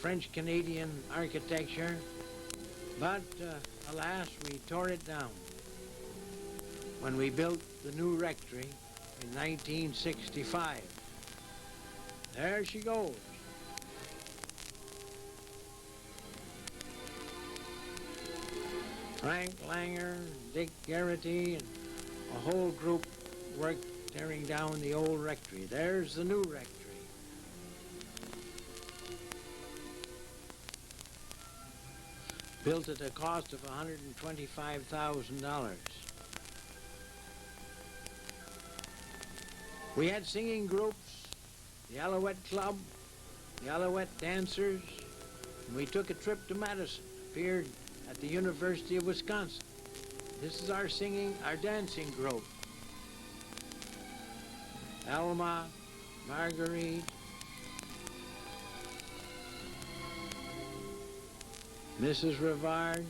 French-Canadian architecture, but alas, we tore it down when we built the new rectory in 1965. There she goes. Frank Langer, Dick Garrity, and a whole group worked tearing down the old rectory. There's the new rectory. Built at a cost of $125,000. We had singing groups, the Alouette Club, the Alouette Dancers, and we took a trip to Madison, appeared at the University of Wisconsin. This is our dancing group. Alma, Marguerite, Mrs. Rivard,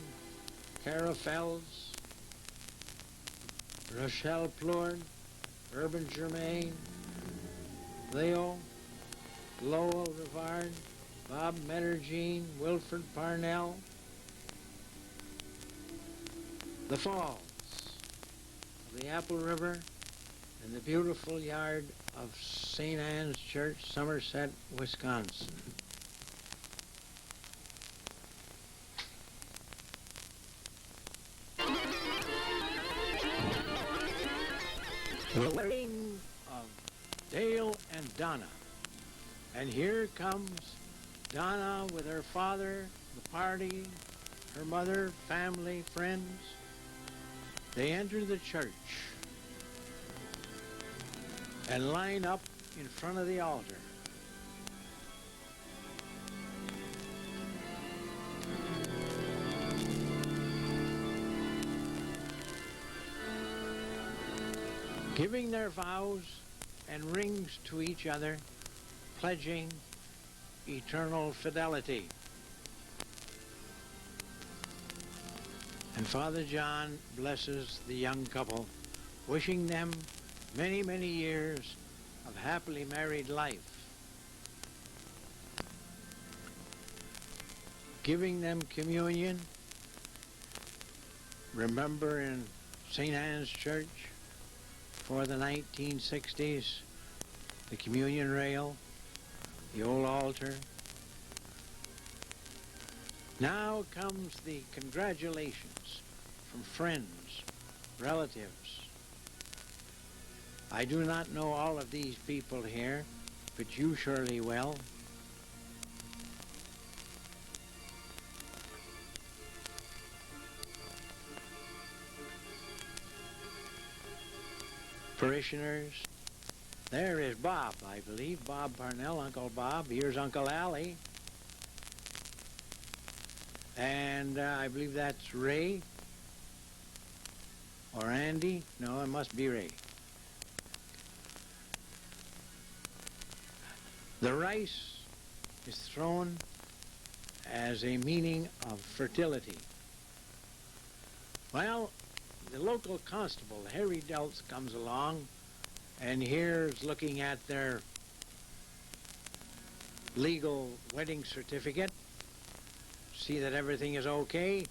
Cara Fells, Rochelle Plourde, Urban Germain, Leo, Lowell Rivard, Bob Metterjean, Wilfred Parnell. The falls of the Apple River and the beautiful yard of St. Anne's Church, Somerset, Wisconsin. The wedding of Dale and Donna. And here comes Donna with her father, the party, her mother, family, friends. They enter the church and line up in front of the altar. Giving their vows and rings to each other, pledging eternal fidelity. And Father John blesses the young couple, wishing them many, many years of happily married life. giving them communion. Remember in St. Anne's Church for the 1960s, the communion rail, the old altar. Now comes the congratulations from friends, relatives. I do not know all of these people here, but you surely will. Parishioners. There is Bob, I believe. Bob Parnell, Uncle Bob. Here's Uncle Allie. And I believe that's Ray. Or Andy. No, it must be Ray. The rice is thrown as a meaning of fertility. Well, the local constable, Harry Deltz, comes along, and here's looking at their legal wedding certificate, see that everything is okay.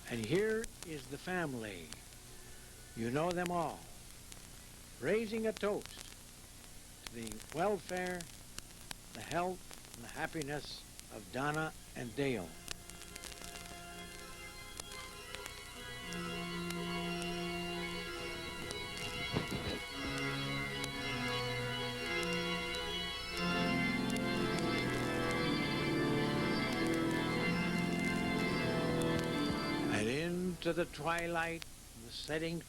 And here is the family. You know them all, raising a toast to the welfare, the health, and the happiness of Donna and Dale. And into the twilight, the setting.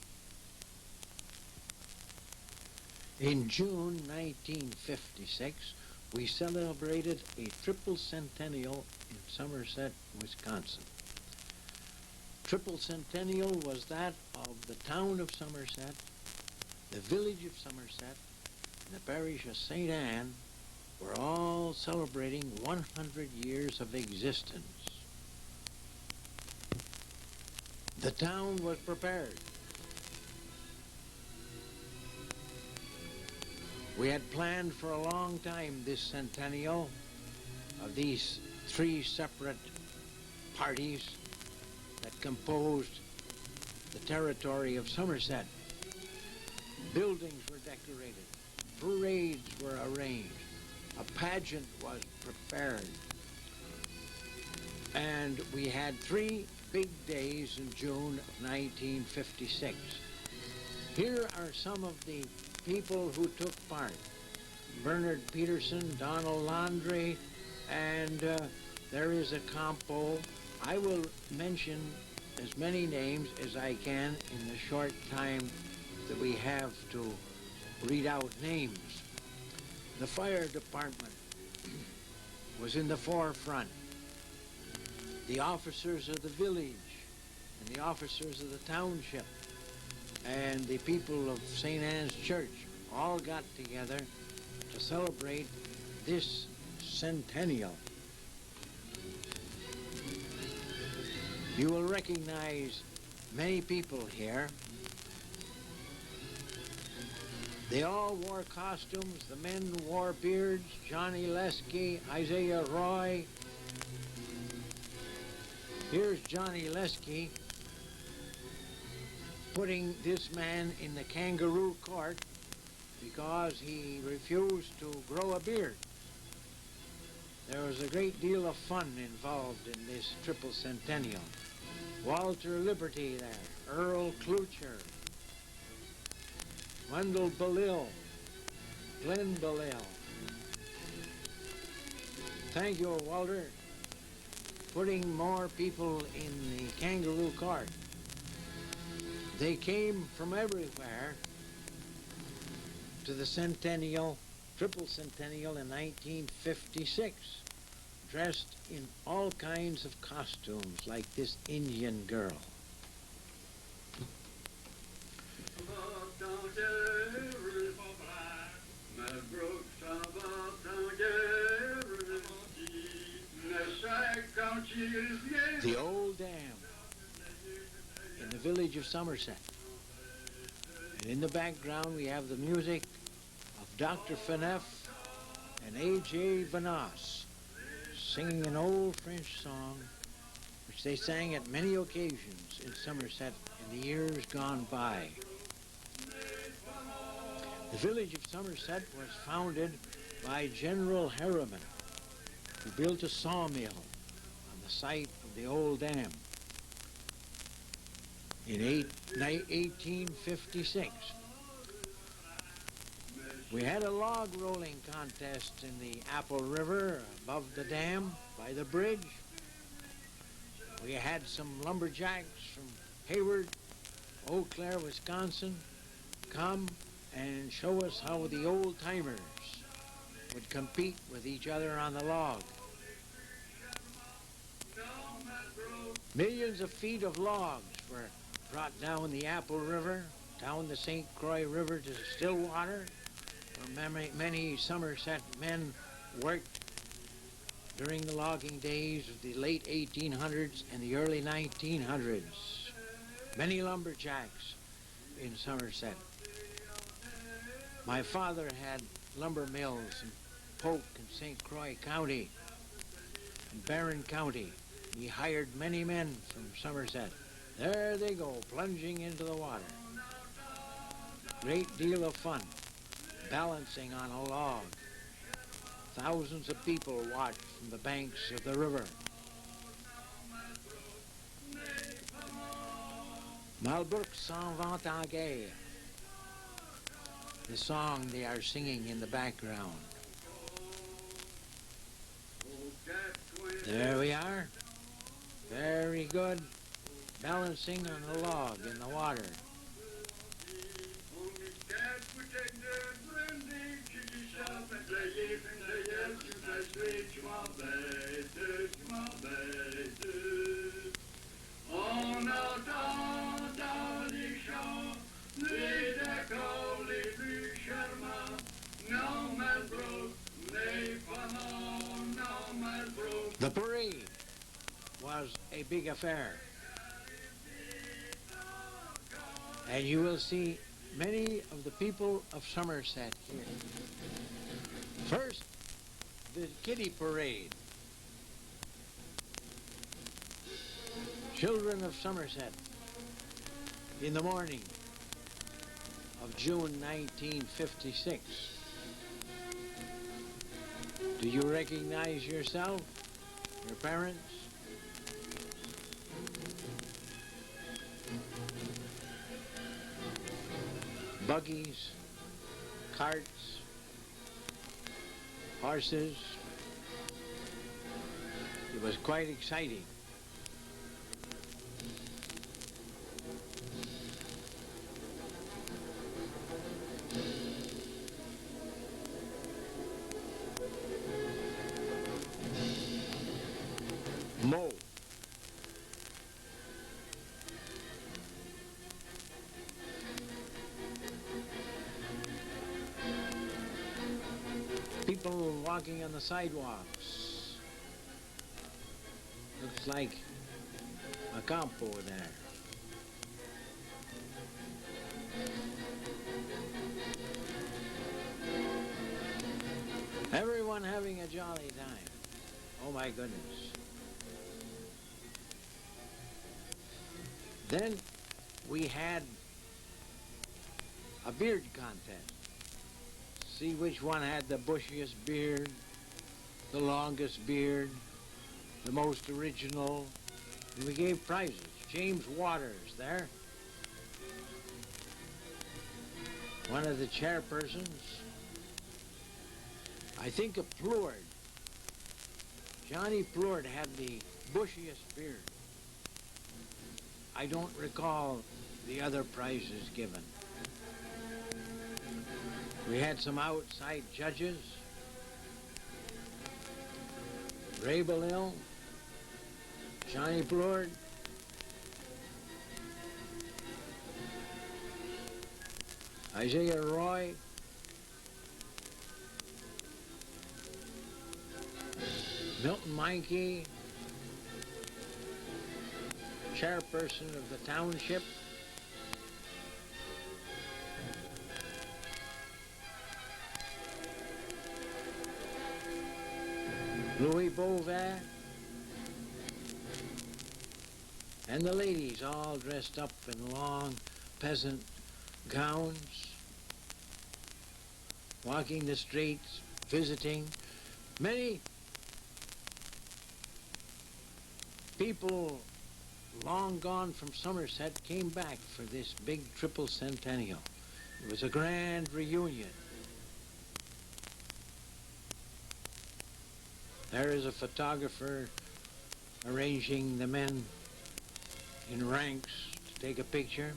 In June 1956, we celebrated a triple centennial in Somerset, Wisconsin. Triple centennial was that of the town of Somerset, the village of Somerset, and the parish of St. Anne were all celebrating 100 years of existence. The town was prepared. We had planned for a long time this centennial of these three separate parties that composed the territory of Somerset. Buildings were decorated, parades were arranged, a pageant was prepared, and we had 3 big days in June of 1956. Here are some of the people who took part. Bernard Peterson, Donald Landry, and there is a compo. I will mention as many names as I can in the short time that we have to read out names. The fire department was in the forefront. The officers of the village and the officers of the township and the people of St. Anne's Church all got together to celebrate this centennial. You will recognize many people here. They all wore costumes. The men wore beards. Johnny Lesky, Isaiah Roy. Here's Johnny Lesky putting this man in the kangaroo court because he refused to grow a beard. There was a great deal of fun involved in this triple centennial. Walter Liberty there, Earl Klucher, Wendell Belil, Glenn Belil. Thank you, Walter, putting more people in the kangaroo cart. They came from everywhere to the centennial, triple centennial in 1956, dressed in all kinds of costumes like this Indian girl. The old dam in the village of Somerset. And in the background we have the music of Dr. Fineff and A.J. Vanas singing an old French song which they sang at many occasions in Somerset in the years gone by. The village of Somerset was founded by General Harriman, who built a sawmill on the site of the old dam in 1856. We had a log rolling contest in the Apple River above the dam by the bridge. We had some lumberjacks from Hayward, Eau Claire, Wisconsin, come and show us how the old-timers would compete with each other on the log. Millions of feet of logs were brought down the Apple River, down the St. Croix River to Stillwater, where many Somerset men worked during the logging days of the late 1800s and the early 1900s. Many lumberjacks in Somerset. My father had lumber mills in Polk and St. Croix County and Barron County. He hired many men from Somerset. There they go, plunging into the water. Great deal of fun, balancing on a log. Thousands of people watched from the banks of the river. Malbrook s'en va en guerre, the song they are singing in the background. There we are. Very good. Balancing on a log in the water. The parade was a big affair. And you will see many of the people of Somerset here. First, the kiddie parade. Children of Somerset in the morning of June 1956. Do you recognize yourself, your parents? Buggies, carts, horses. It was quite exciting. Mo. People walking on the sidewalks. Looks like a campo there. Everyone having a jolly time. Oh my goodness. Then we had a beard contest. See which one had the bushiest beard, the longest beard, the most original. And we gave prizes. James Waters there, one of the chairpersons. I think of Plourde. Johnny Plourde had the bushiest beard. I don't recall the other prizes given. We had some outside judges. Ray Belil, Johnny Plourde, Isaiah Roy, Milton Meinke, chairperson of the township, Louis Beauvais, and the ladies all dressed up in long peasant gowns, walking the streets, visiting. Many people long gone from Somerset came back for this big triple centennial. It was a grand reunion. There is a photographer arranging the men in ranks to take a picture.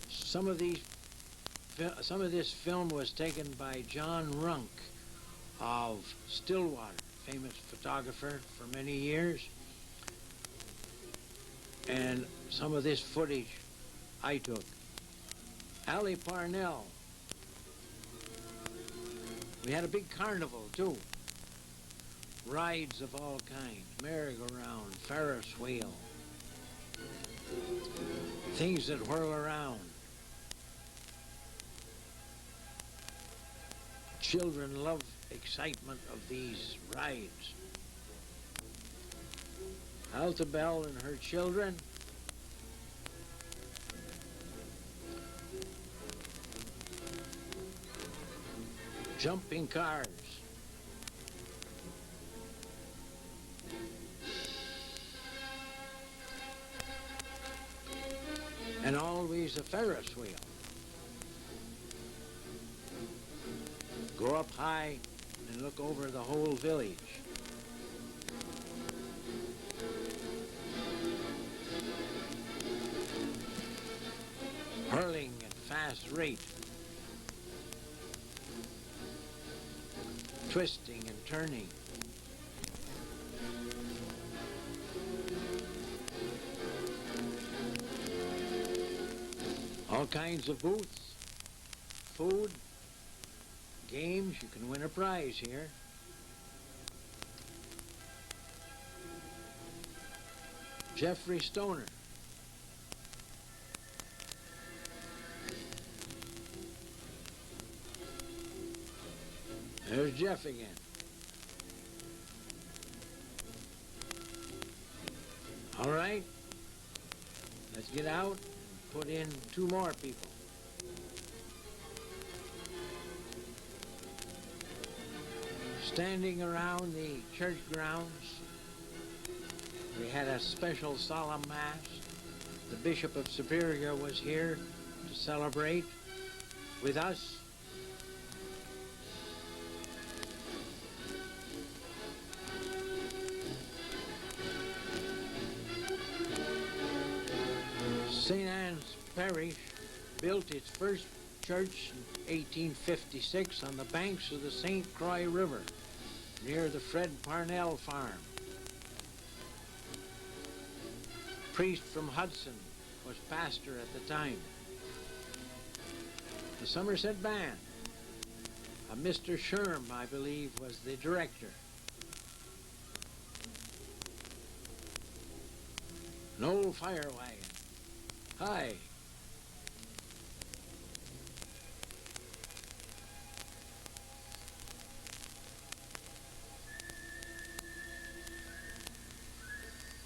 Some of this film was taken by John Runk of Stillwater, famous photographer for many years. And some of this footage I took. Allie Parnell. We had a big carnival too. Rides of all kinds, merry-go-round, Ferris wheel, things that whirl around. Children love excitement of these rides. Altabel and her children. Jumping cars. And always a Ferris wheel. Go up high and look over the whole village. Hurling at fast rate. Twisting and turning. All kinds of booths, food, games. You can win a prize here. Jeffrey Stoner. There's Jeff again. All right, let's get out and put in 2 more people. Standing around the church grounds, we had a special solemn mass. The Bishop of Superior was here to celebrate with us. St. Anne's Parish built its first church in 1856 on the banks of the St. Croix River, near the Fred Parnell farm. Priest from Hudson was pastor at the time. The Somerset Band, Mr. Sherm, I believe, was the director. An old fire wagon. Hi.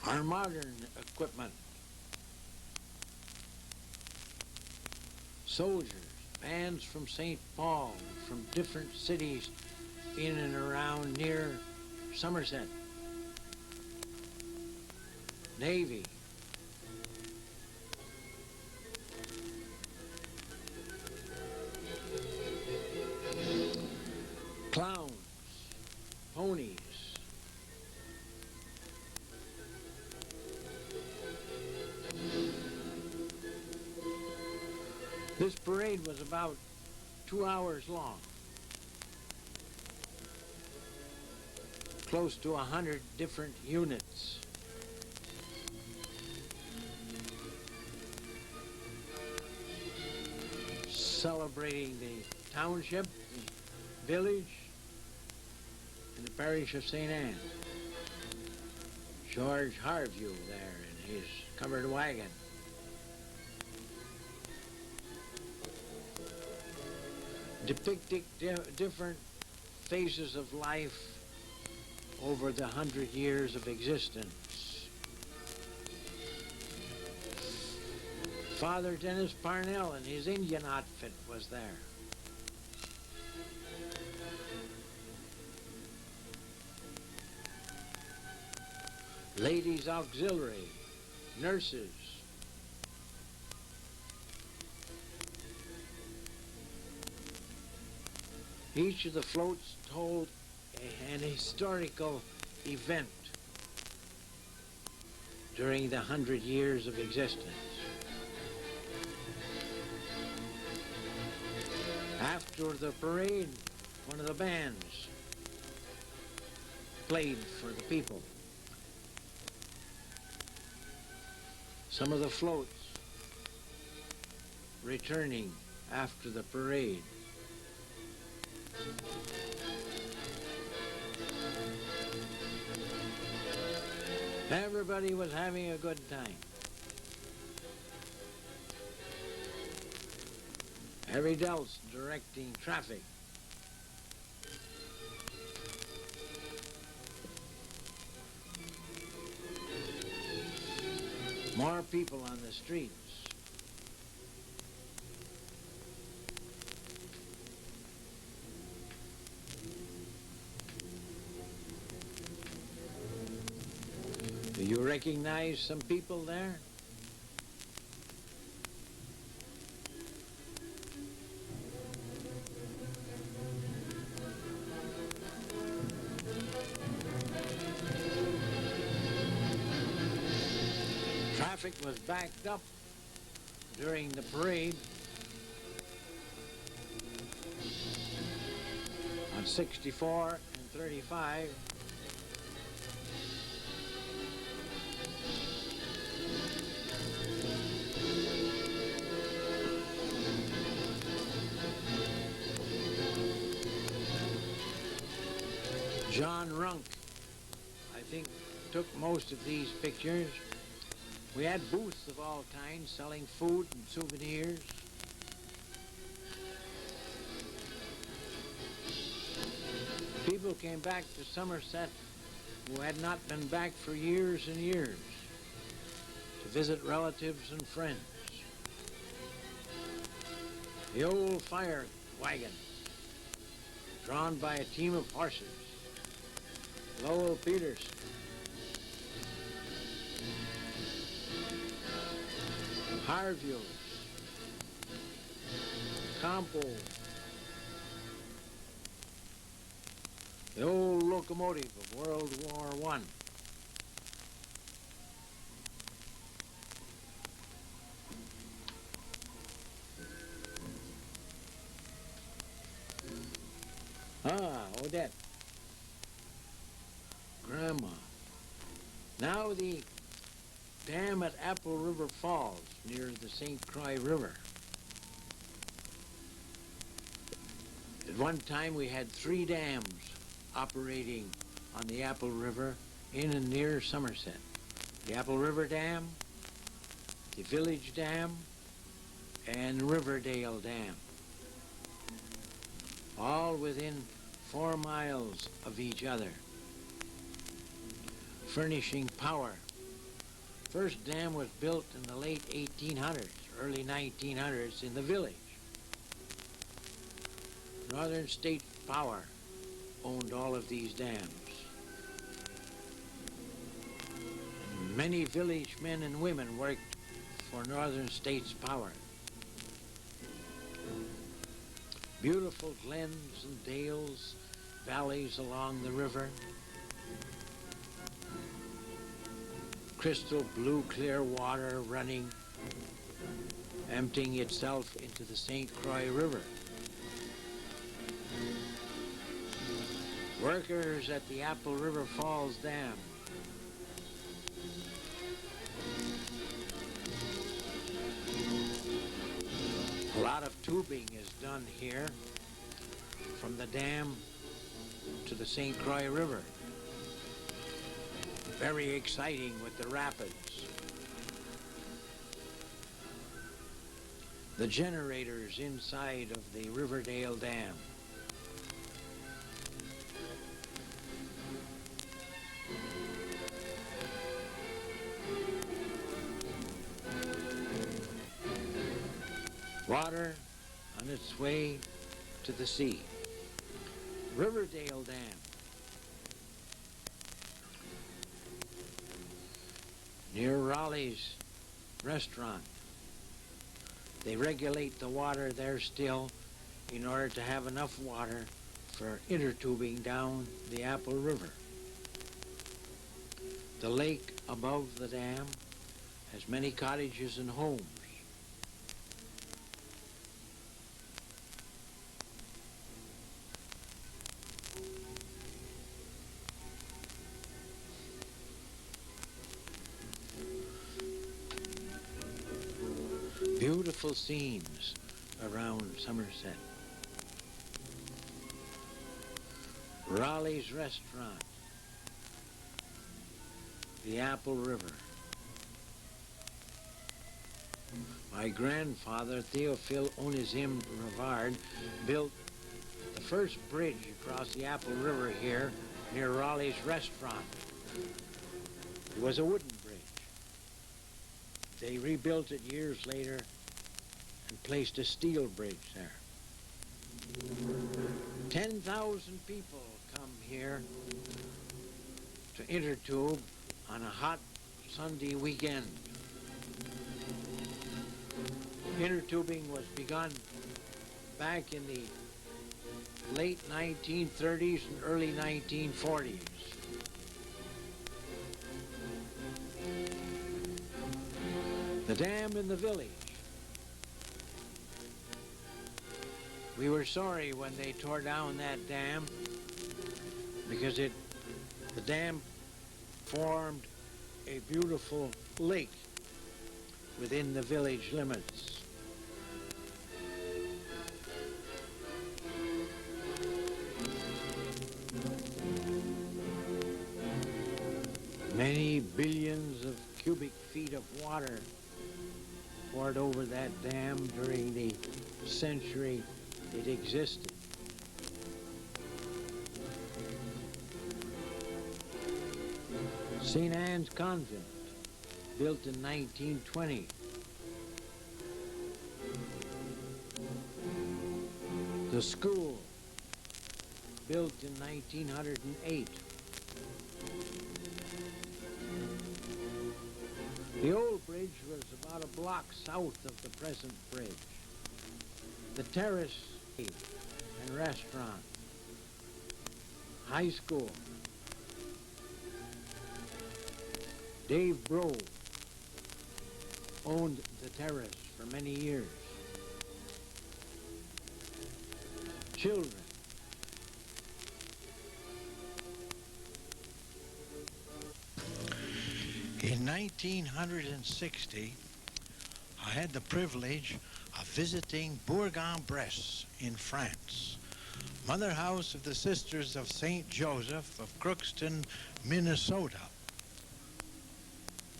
Our modern equipment. Soldiers, bands from St. Paul, from different cities in and around near Somerset. Navy. Clowns, ponies. This parade was about 2 hours long. Close to 100 different units. Celebrating the township, the village, and the parish of St. Anne. George Harview there in his covered wagon. Depicting different phases of life over the 100 years of existence. Father Dennis Parnell in his Indian outfit was there. Ladies Auxiliary, nurses. Each of the floats told an historical event during the 100 years of existence. After the parade, one of the bands played for the people. Some of the floats returning after the parade. Everybody was having a good time. Harry Dells directing traffic. More people on the streets. Do you recognize some people there? Traffic was backed up during the parade on 64 and 35. John Runk, I think, took most of these pictures. We had booths of all kinds selling food and souvenirs. People came back to Somerset who had not been back for years and years to visit relatives and friends. The old fire wagon, drawn by a team of horses. Lowell Peterson. Harviews, Campo, the old locomotive of World War I. Odette, Grandma. Now the dam at Apple River Falls near the St. Croix River. At one time we had 3 dams operating on the Apple River in and near Somerset. The Apple River Dam, the Village Dam, and Riverdale Dam. All within 4 miles of each other, furnishing power. First dam was built in the late 1800s, early 1900s in the village. Northern State Power owned all of these dams. And many village men and women worked for Northern States Power. Beautiful glens and dales, valleys along the river. Crystal blue clear water running, emptying itself into the St. Croix River. Workers at the Apple River Falls Dam. A lot of tubing is done here from the dam to the St. Croix River. Very exciting with the rapids. The generators inside of the Riverdale Dam. water on its way to the sea. Riverdale Dam. Near Raleigh's restaurant. They regulate the water there still in order to have enough water for intertubing down the Apple River. The lake above the dam has many cottages and homes. Beautiful scenes around Somerset. Raleigh's restaurant, the Apple River. My grandfather, Théophile Onésime Rivard, built the first bridge across the Apple River here near Raleigh's restaurant. It was a wooden bridge. They rebuilt it years later and placed a steel bridge there. 10,000 people come here to intertube on a hot Sunday weekend. Intertubing was begun back in the late 1930s and early 1940s. The dam in the village. We were sorry when they tore down that dam because the dam formed a beautiful lake within the village limits. Many billions of cubic feet of water poured over that dam during the century it existed. St. Anne's Convent, built in 1920. The school, built in 1908. The old bridge was about a block south of the present bridge. The terrace and restaurant, high school. Dave Brough owned the terrace for many years. Children. In 1960, I had the privilege of visiting Bourg-en-Bresse in France, mother house of the Sisters of St. Joseph of Crookston, Minnesota.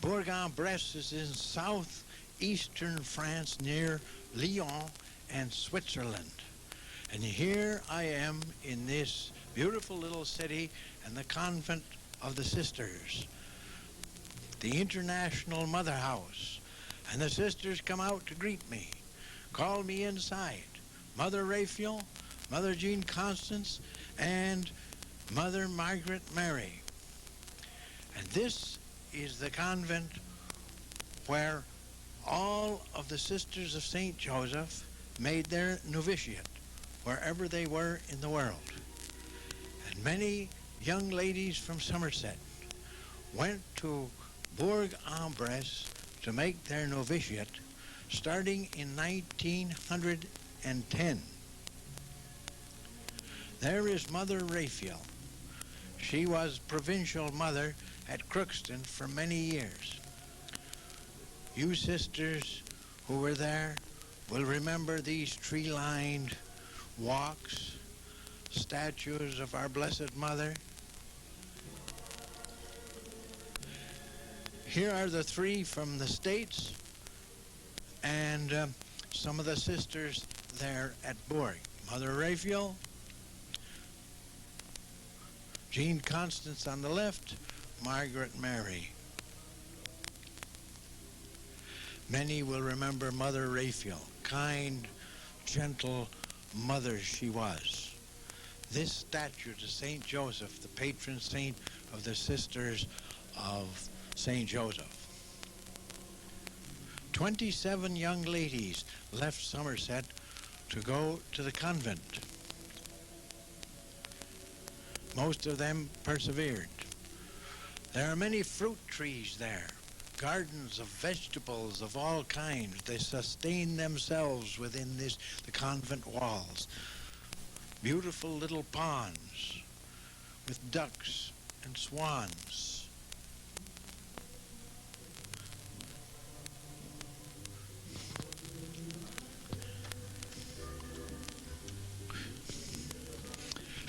Bourg-en-Bresse is in southeastern France near Lyon and Switzerland. And here I am in this beautiful little city and the convent of the sisters, the International Mother House. And the sisters come out to greet me, call me inside. Mother Raphael, Mother Jean Constance, and Mother Margaret Mary. And this is the convent where all of the Sisters of St. Joseph made their novitiate, wherever they were in the world. And many young ladies from Somerset went to Bourg-en-Bresse to make their novitiate starting in 1910. There is Mother Raphael. She was provincial mother at Crookston for many years. You sisters who were there will remember these tree-lined walks, statues of our Blessed Mother. Here are the three from the States and some of the sisters there at Bourg. Mother Raphael, Jean Constance on the left, Margaret Mary. Many will remember Mother Raphael. kind, gentle mother she was. This statue to St. Joseph, the patron saint of the Sisters of St. Joseph. 27 young ladies left Somerset to go to the convent. Most of them persevered. There are many fruit trees there, gardens of vegetables of all kinds. They sustain themselves within the convent walls. Beautiful little ponds with ducks and swans.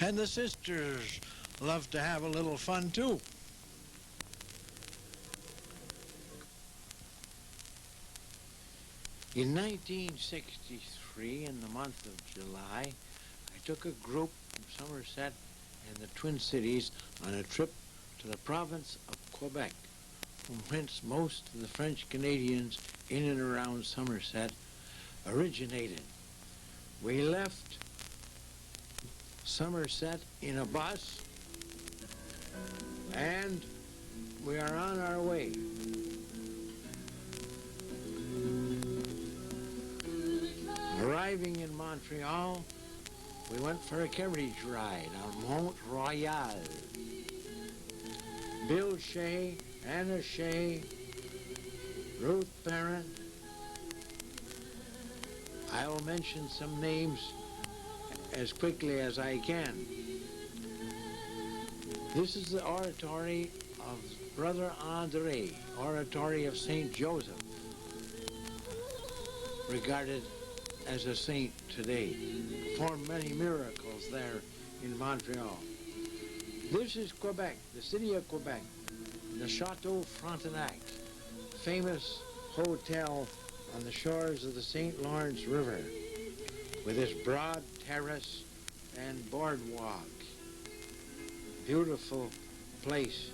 And the sisters love to have a little fun too. In 1963, in the month of July, I took a group from Somerset and the Twin Cities on a trip to the province of Quebec, from whence most of the French Canadians in and around Somerset originated. We left Somerset in a bus, and we are on our way. Arriving in Montreal, we went for a carriage ride on Mont Royal. Bill Shea, Anna Shea, Ruth Parent. I'll mention some names as quickly as I can. This is the oratory of Brother Andre, oratory of St. Joseph, regarded as a saint today, performed many miracles there in Montreal. This is Quebec, the city of Quebec, the Chateau Frontenac, famous hotel on the shores of the St. Lawrence River, with its broad terrace and boardwalk. Beautiful place.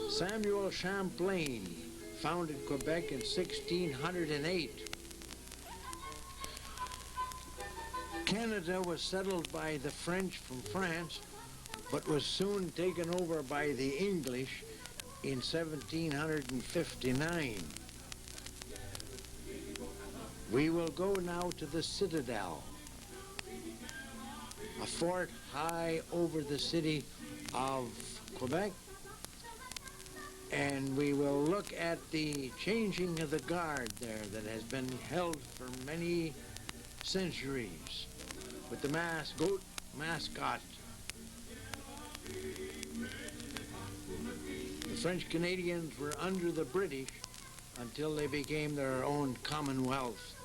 Samuel Champlain founded Quebec in 1608. Canada was settled by the French from France, but was soon taken over by the English in 1759. We will go now to the Citadel, a fort high over the city of Quebec, and we will look at the changing of the guard there that has been held for many centuries with the goat mascot. The French Canadians were under the British until they became their own Commonwealth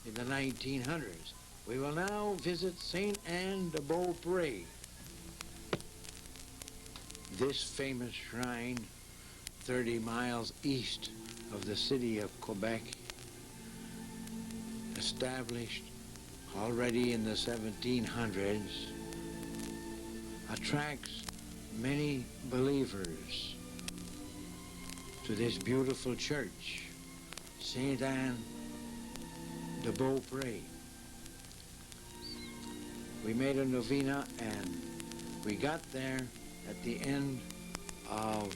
in the 1900s. We will now visit St. Anne de Beaupré. This famous shrine, 30 miles east of the city of Quebec, established already in the 1700s, attracts many believers to this beautiful church, St. Anne de Beaupré. We made a novena, and we got there at the end of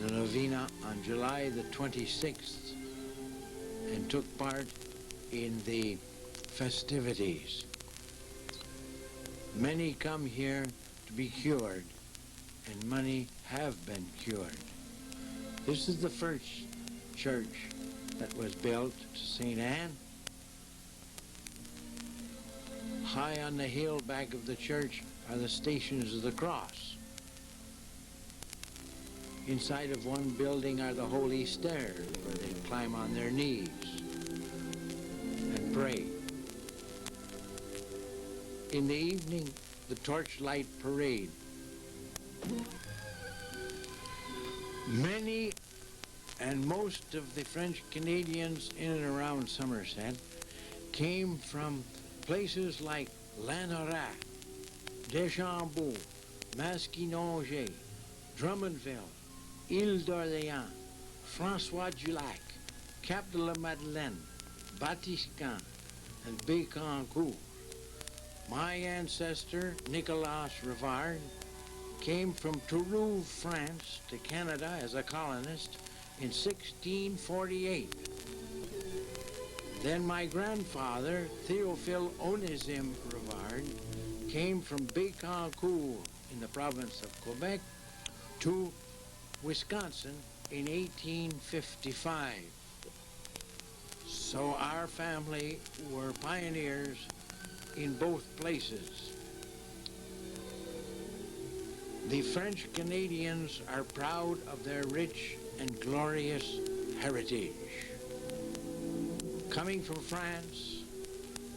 the novena on July the 26th and took part in the festivities. Many come here to be cured, and many have been cured. This is the first church that was built to St. Anne. High on the hill back of the church are the Stations of the Cross. Inside of one building are the holy stairs where they climb on their knees and pray. In the evening, the torchlight parade. Many and most of the French Canadians in and around Somerset came from places like Lanaurat, Deschambault, Masquinongé, Drummondville, Ile d'Orléans, François du Lac, Cap de la Madeleine, Batiscan, and Bécancourt. My ancestor, Nicolas Rivard, came from Toulouse, France, to Canada as a colonist in 1648. Then my grandfather, Théophile Onésime Rivard, came from Bécancourt in the province of Quebec to Wisconsin in 1855. So our family were pioneers in both places. The French Canadians are proud of their rich and glorious heritage. Coming from France,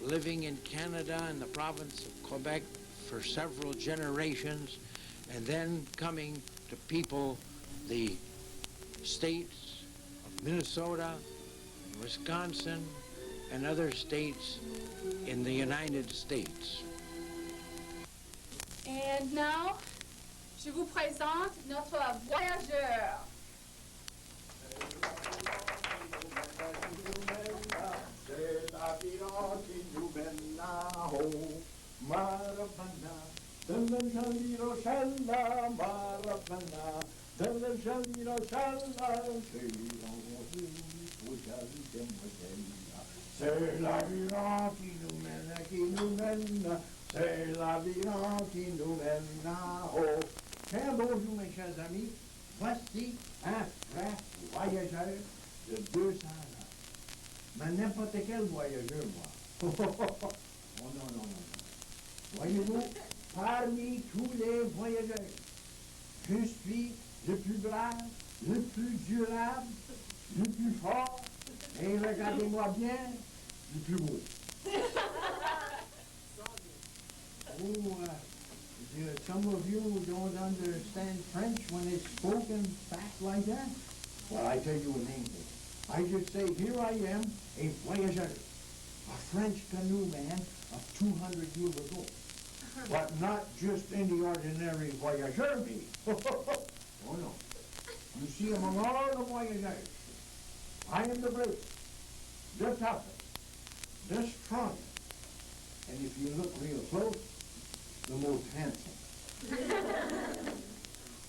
living in Canada in the province of Quebec for several generations, and then coming to people the states of Minnesota, Wisconsin, and other states in the United States. And now, je vous présente notre voyageur. C'est la vie qui nous mène, c'est la vie qui nous mène là-haut. Bien bonjour mes chers amis, voici un vrai voyageur de 200 ans. Mais n'importe quel voyageur, moi. Oh non, non, non. Voyez-vous, parmi tous les voyageurs, je suis le plus brave, le plus durable, le plus fort, et regardez-moi bien, le plus beau. Some of you don't understand French when it's spoken back like that. Well, I tell you in English. I just say, here I am, a voyageur, a French canoe man of 200 years ago. But not just any ordinary voyageur me. Oh no. You see, among all the voyageurs, I am the bravest, the toughest, the strongest, and if you look real close, the most handsome.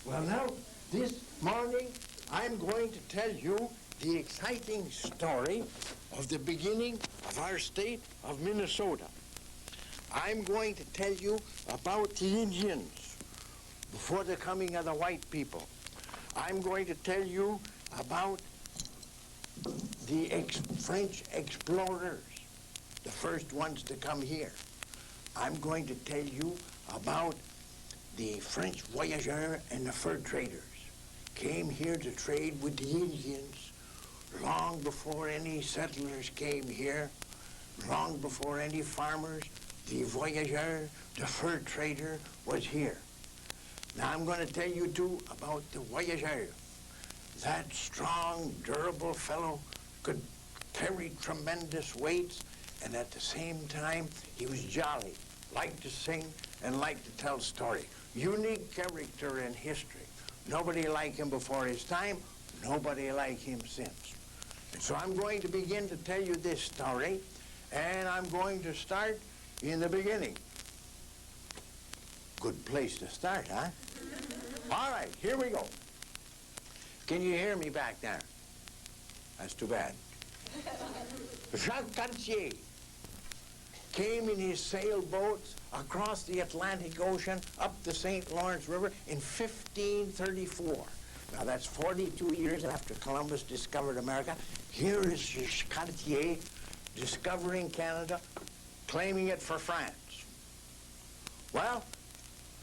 Well now, this morning I'm going to tell you the exciting story of the beginning of our state of Minnesota. I'm going to tell you about the Indians before the coming of the white people. I'm going to tell you about the French explorers, the first ones to come here. I'm going to tell you about the French voyageurs and the fur traders. Came here to trade with the Indians long before any settlers came here, long before any farmers. The voyageur, the fur trader, was here. Now I'm going to tell you too about the voyageur. That strong, durable fellow could carry tremendous weights, and at the same time, he was jolly, liked to sing, and liked to tell stories. Unique character in history. Nobody like him before his time, nobody like him since. And so I'm going to begin to tell you this story, and I'm going to start in the beginning. Good place to start, huh? All right, here we go. Can you hear me back there? That's too bad. Jacques Cartier came in his sailboats across the Atlantic Ocean up the St. Lawrence River in 1534. Now that's 42 years after Columbus discovered America. Here is Jacques Cartier discovering Canada, claiming it for France. Well,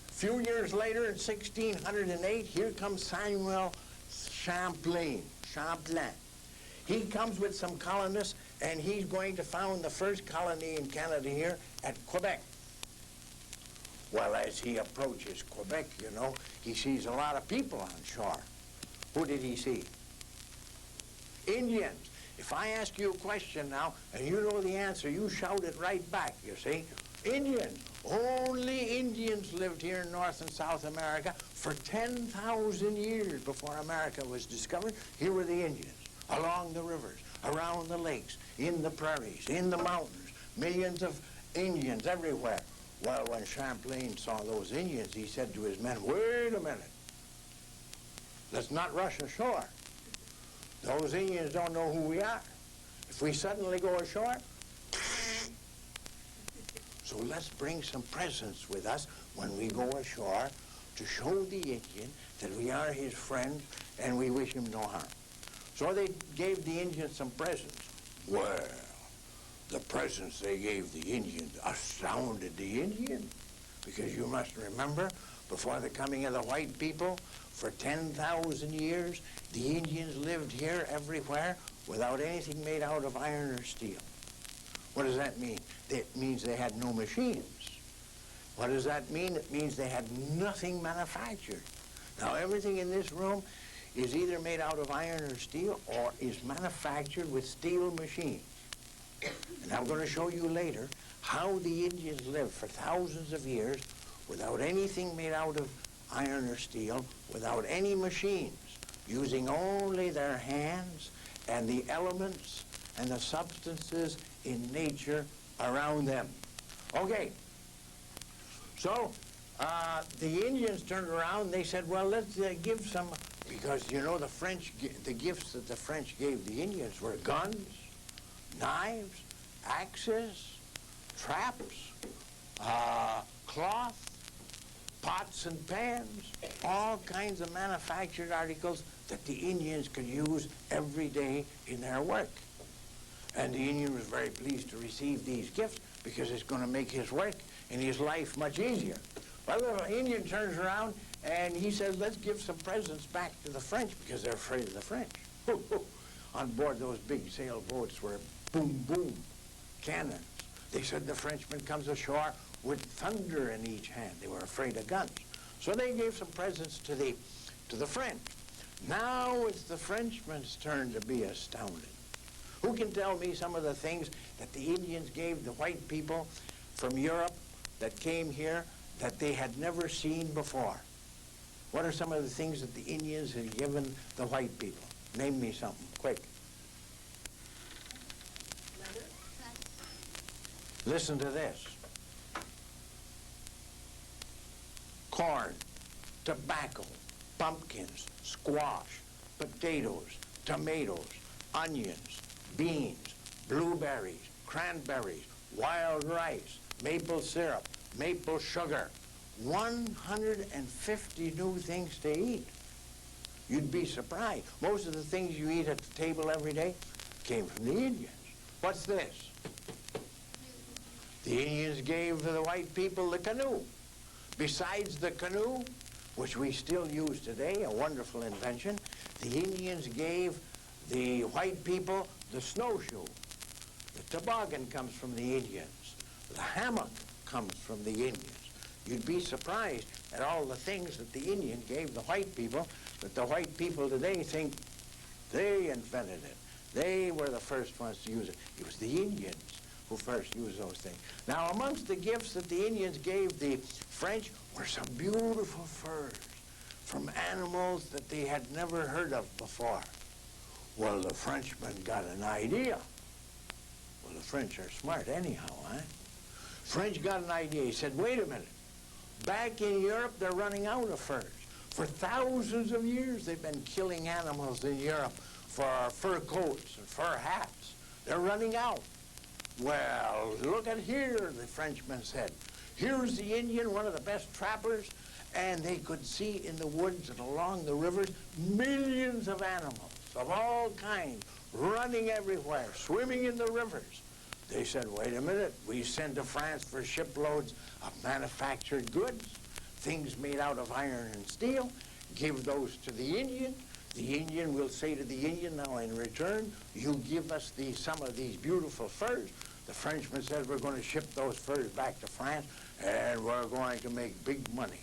a few years later in 1608, here comes Samuel Champlain. He comes with some colonists, and he's going to found the first colony in Canada here at Quebec. Well, as he approaches Quebec, you know, he sees a lot of people on shore. Who did he see? Indians. If I ask you a question now, and you know the answer, you shout it right back, you see. Indians. Only Indians lived here in North and South America for 10,000 years before America was discovered. Here were the Indians, along the rivers, around the lakes, in the prairies, in the mountains, millions of Indians everywhere. Well, when Champlain saw those Indians, he said to his men, wait a minute. Let's not rush ashore. Those Indians don't know who we are. If we suddenly go ashore, so let's bring some presents with us when we go ashore to show the Indian that we are his friend and we wish him no harm. So they gave the Indians some presents. Well, the presents they gave the Indians astounded the Indian, because you must remember, before the coming of the white people, for 10,000 years, the Indians lived here everywhere without anything made out of iron or steel. What does that mean? It means they had no machines. What does that mean? It means they had nothing manufactured. Now, everything in this room is either made out of iron or steel or is manufactured with steel machines. And I'm going to show you later how the Indians lived for thousands of years without anything made out of iron or steel, without any machines, using only their hands and the elements and the substances in nature around them. Okay, so the Indians turned around, they said, well, let's give some, because you know the gifts that the French gave the Indians were guns, knives, axes, traps, cloth, pots and pans, all kinds of manufactured articles that the Indians could use every day in their work. And the Indian was very pleased to receive these gifts because it's going to make his work and his life much easier. Well, the Indian turns around and he says, let's give some presents back to the French because they're afraid of the French. On board those big sailboats were boom, boom, cannons. They said the Frenchman comes ashore with thunder in each hand. They were afraid of guns. So they gave some presents to the French. Now it's the Frenchman's turn to be astounded. Who can tell me some of the things that the Indians gave the white people from Europe that came here that they had never seen before? What are some of the things that the Indians had given the white people? Name me something, quick. Listen to this. Corn, tobacco, pumpkins, squash, potatoes, tomatoes, onions, beans, blueberries, cranberries, wild rice, maple syrup, maple sugar. 150 new things to eat. You'd be surprised. Most of the things you eat at the table every day came from the Indians. What's this? The Indians gave the white people the canoe. Besides the canoe, which we still use today, a wonderful invention, the Indians gave the white people the snowshoe. The toboggan comes from the Indians. The hammock comes from the Indians. You'd be surprised at all the things that the Indian gave the white people, that the white people today think they invented it. They were the first ones to use it. It was the Indians who first used those things. Now, amongst the gifts that the Indians gave the French were some beautiful furs from animals that they had never heard of before. Well, the Frenchmen got an idea. Well, the French are smart anyhow, eh? French got an idea. He said, wait a minute. Back in Europe, they're running out of furs. For thousands of years, they've been killing animals in Europe for fur coats and fur hats. They're running out. Well, look at here, the Frenchman said. Here's the Indian, one of the best trappers, and they could see in the woods and along the rivers millions of animals of all kinds running everywhere, swimming in the rivers. They said, wait a minute, we send to France for shiploads of manufactured goods, things made out of iron and steel, give those to the Indian. The Indian will say to the Indian, now in return, you give us some of these beautiful furs. The Frenchman said, we're going to ship those furs back to France, and we're going to make big money.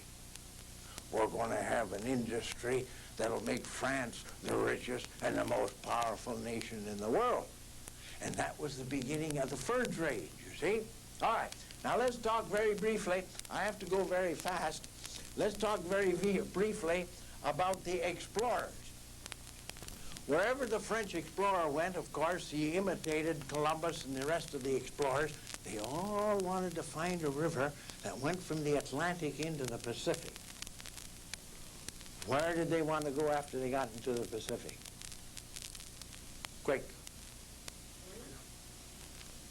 We're going to have an industry that'll make France the richest and the most powerful nation in the world. And that was the beginning of the fur trade, you see? All right, now let's talk very briefly. I have to go very fast. Let's talk very briefly about the explorers. Wherever the French explorer went, of course, he imitated Columbus and the rest of the explorers. They all wanted to find a river that went from the Atlantic into the Pacific. Where did they want to go after they got into the Pacific? Quick.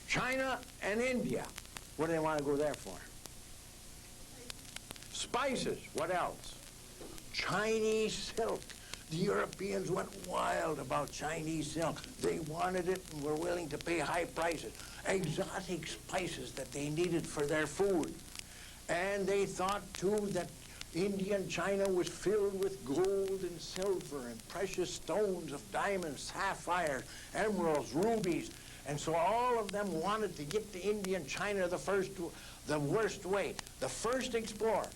China and India. What do they want to go there for? Spices. What else? Chinese silk. The Europeans went wild about Chinese silk. They wanted it and were willing to pay high prices. Exotic spices that they needed for their food. And they thought, too, that India and China was filled with gold and silver and precious stones of diamonds, sapphires, emeralds, rubies. And so all of them wanted to get to India and China the worst way. The first explorer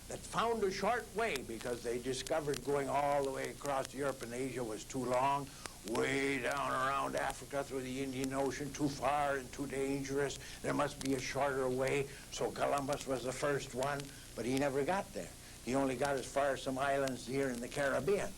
that found a short way, because they discovered going all the way across Europe and Asia was too long, way down around Africa through the Indian Ocean, too far and too dangerous. There must be a shorter way. So Columbus was the first one, but he never got there. He only got as far as some islands here in the Caribbean.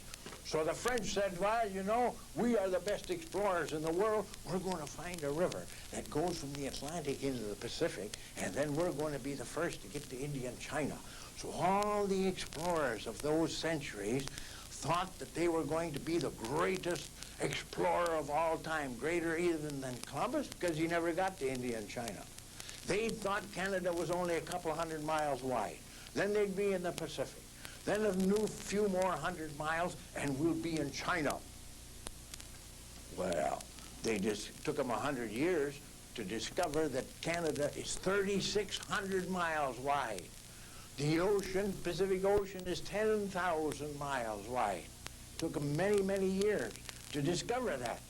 So the French said, well, you know, we are the best explorers in the world. We're going to find a river that goes from the Atlantic into the Pacific, and then we're going to be the first to get to India and China. So all the explorers of those centuries thought that they were going to be the greatest explorer of all time, greater even than Columbus, because he never got to India and China. They thought Canada was only a couple 100 miles wide. Then they'd be in the Pacific. Then a few more 100 miles, and we'll be in China. Well, they just took them 100 years to discover that Canada is 3,600 miles wide. The ocean, Pacific Ocean, is 10,000 miles wide. Took them many, many years to discover that.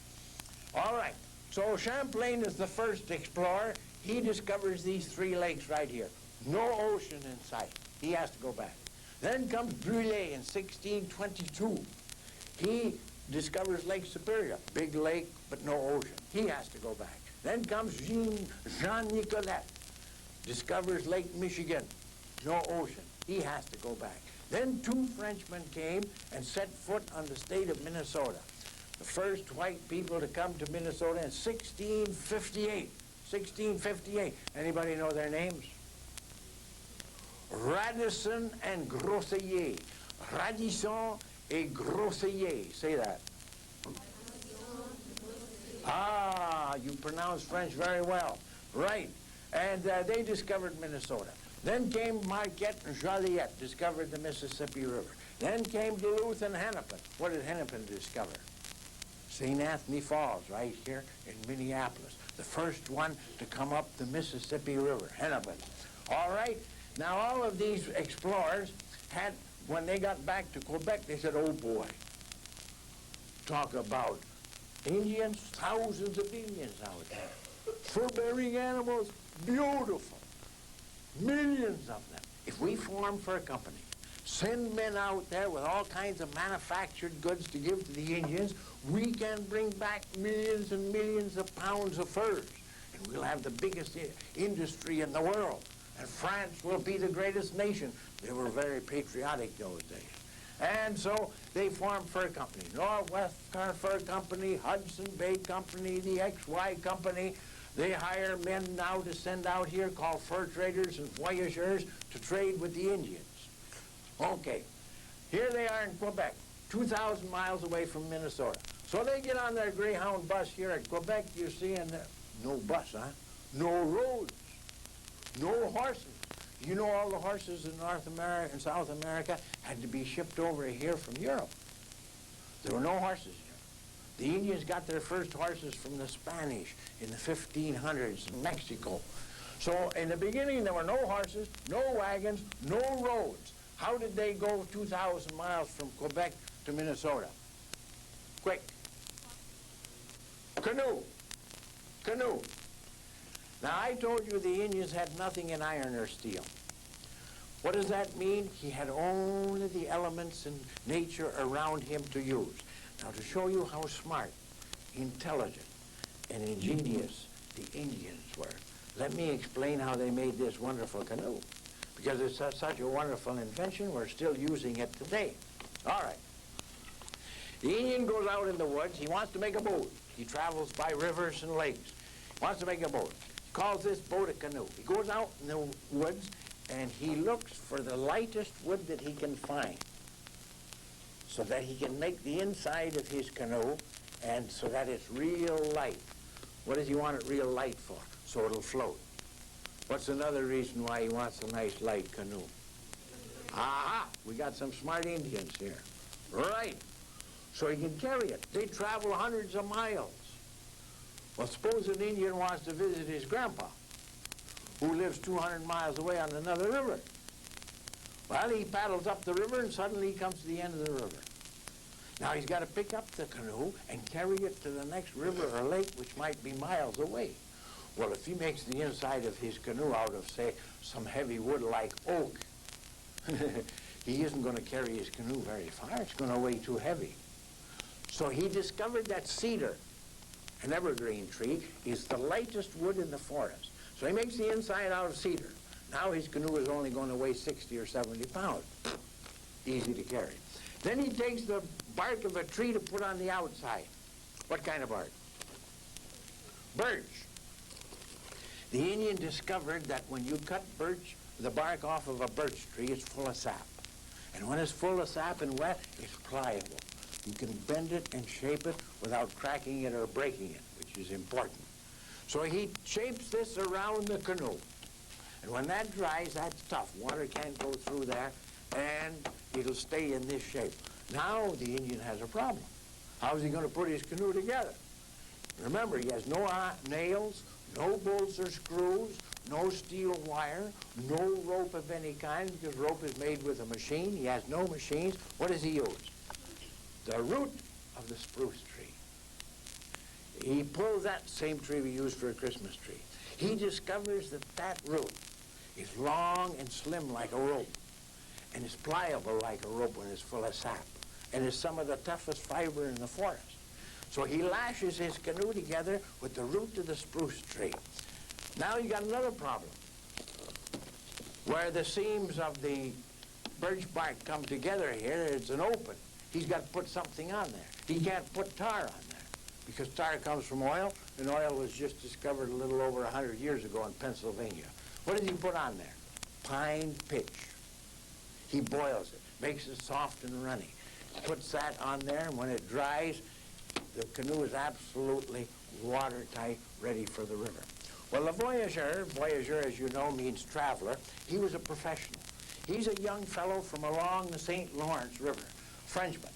All right, so Champlain is the first explorer. He discovers these three lakes right here. No ocean in sight. He has to go back. Then comes Brulé in 1622. He discovers Lake Superior, big lake, but no ocean. He has to go back. Then comes Jean Nicolet, discovers Lake Michigan, no ocean. He has to go back. Then two Frenchmen came and set foot on the state of Minnesota. The first white people to come to Minnesota in 1658. 1658. Anybody know their names? Radisson and Groseilliers. Radisson et Groseilliers. Say that. Ah, you pronounce French very well. Right. And they discovered Minnesota. Then came Marquette and Joliet, discovered the Mississippi River. Then came Duluth and Hennepin. What did Hennepin discover? St. Anthony Falls, right here in Minneapolis. The first one to come up the Mississippi River, Hennepin. All right. Now, all of these explorers had, when they got back to Quebec, they said, oh boy, talk about Indians, thousands of Indians out there. Fur-bearing animals, beautiful. Millions of them. If we form for a company, send men out there with all kinds of manufactured goods to give to the Indians, we can bring back millions and millions of pounds of furs. And we'll have the biggest industry in the world. And France will be the greatest nation. They were very patriotic those days. And so they formed fur companies. Northwest Fur Company, Hudson Bay Company, the XY Company. They hire men now to send out here called fur traders and voyageurs to trade with the Indians. Okay, here they are in Quebec, 2,000 miles away from Minnesota. So they get on their Greyhound bus here at Quebec, you see, and no bus, huh? No roads. No horses. You know all the horses in North America and South America had to be shipped over here from Europe. There were no horses here. The Indians got their first horses from the Spanish in the 1500s in Mexico. So in the beginning there were no horses, no wagons, no roads. How did they go 2,000 miles from Quebec to Minnesota? Quick. Canoe. Canoe. Now, I told you the Indians had nothing in iron or steel. What does that mean? He had only the elements in nature around him to use. Now, to show you how smart, intelligent, and ingenious the Indians were, let me explain how they made this wonderful canoe. Because it's such a wonderful invention, we're still using it today. All right. The Indian goes out in the woods. He wants to make a boat. He travels by rivers and lakes. He wants to make a boat. He calls this boat a canoe. He goes out in the woods and he looks for the lightest wood that he can find so that he can make the inside of his canoe and so that it's real light. What does he want it real light for? So it'll float. What's another reason why he wants a nice light canoe? Aha! We got some smart Indians here. Right. So he can carry it. They travel hundreds of miles. Well, suppose an Indian wants to visit his grandpa, who lives 200 miles away on another river. Well, he paddles up the river and suddenly he comes to the end of the river. Now he's got to pick up the canoe and carry it to the next river or lake, which might be miles away. Well, if he makes the inside of his canoe out of, say, some heavy wood like oak, he isn't going to carry his canoe very far. It's going to weigh too heavy. So he discovered that cedar, an evergreen tree, is the lightest wood in the forest. So he makes the inside out of cedar. Now his canoe is only going to weigh 60 or 70 pounds. Easy to carry. Then he takes the bark of a tree to put on the outside. What kind of bark? Birch. The Indian discovered that when you cut the bark off of a birch tree, it's full of sap. And when it's full of sap and wet, it's pliable. You can bend it and shape it without cracking it or breaking it, which is important. So he shapes this around the canoe. And when that dries, that's tough. Water can't go through there, and it'll stay in this shape. Now the Indian has a problem. How's he going to put his canoe together? Remember, he has no nails, no bolts or screws, no steel wire, no rope of any kind, because rope is made with a machine. He has no machines. What does he use? The root of the spruce tree. He pulls that same tree we use for a Christmas tree. He discovers that that root is long and slim like a rope, and is pliable like a rope when it's full of sap, and is some of the toughest fiber in the forest. So he lashes his canoe together with the root of the spruce tree. Now you got another problem. Where the seams of the birch bark come together here, it's an open. He's got to put something on there. He can't put tar on there because tar comes from oil, and oil was just discovered a little over 100 years ago in Pennsylvania. What does he put on there? Pine pitch. He boils it, makes it soft and runny, puts that on there, and when it dries, the canoe is absolutely watertight, ready for the river. Well, the voyageur, as you know, means traveler. He was a professional. He's a young fellow from along the St. Lawrence River, Frenchman.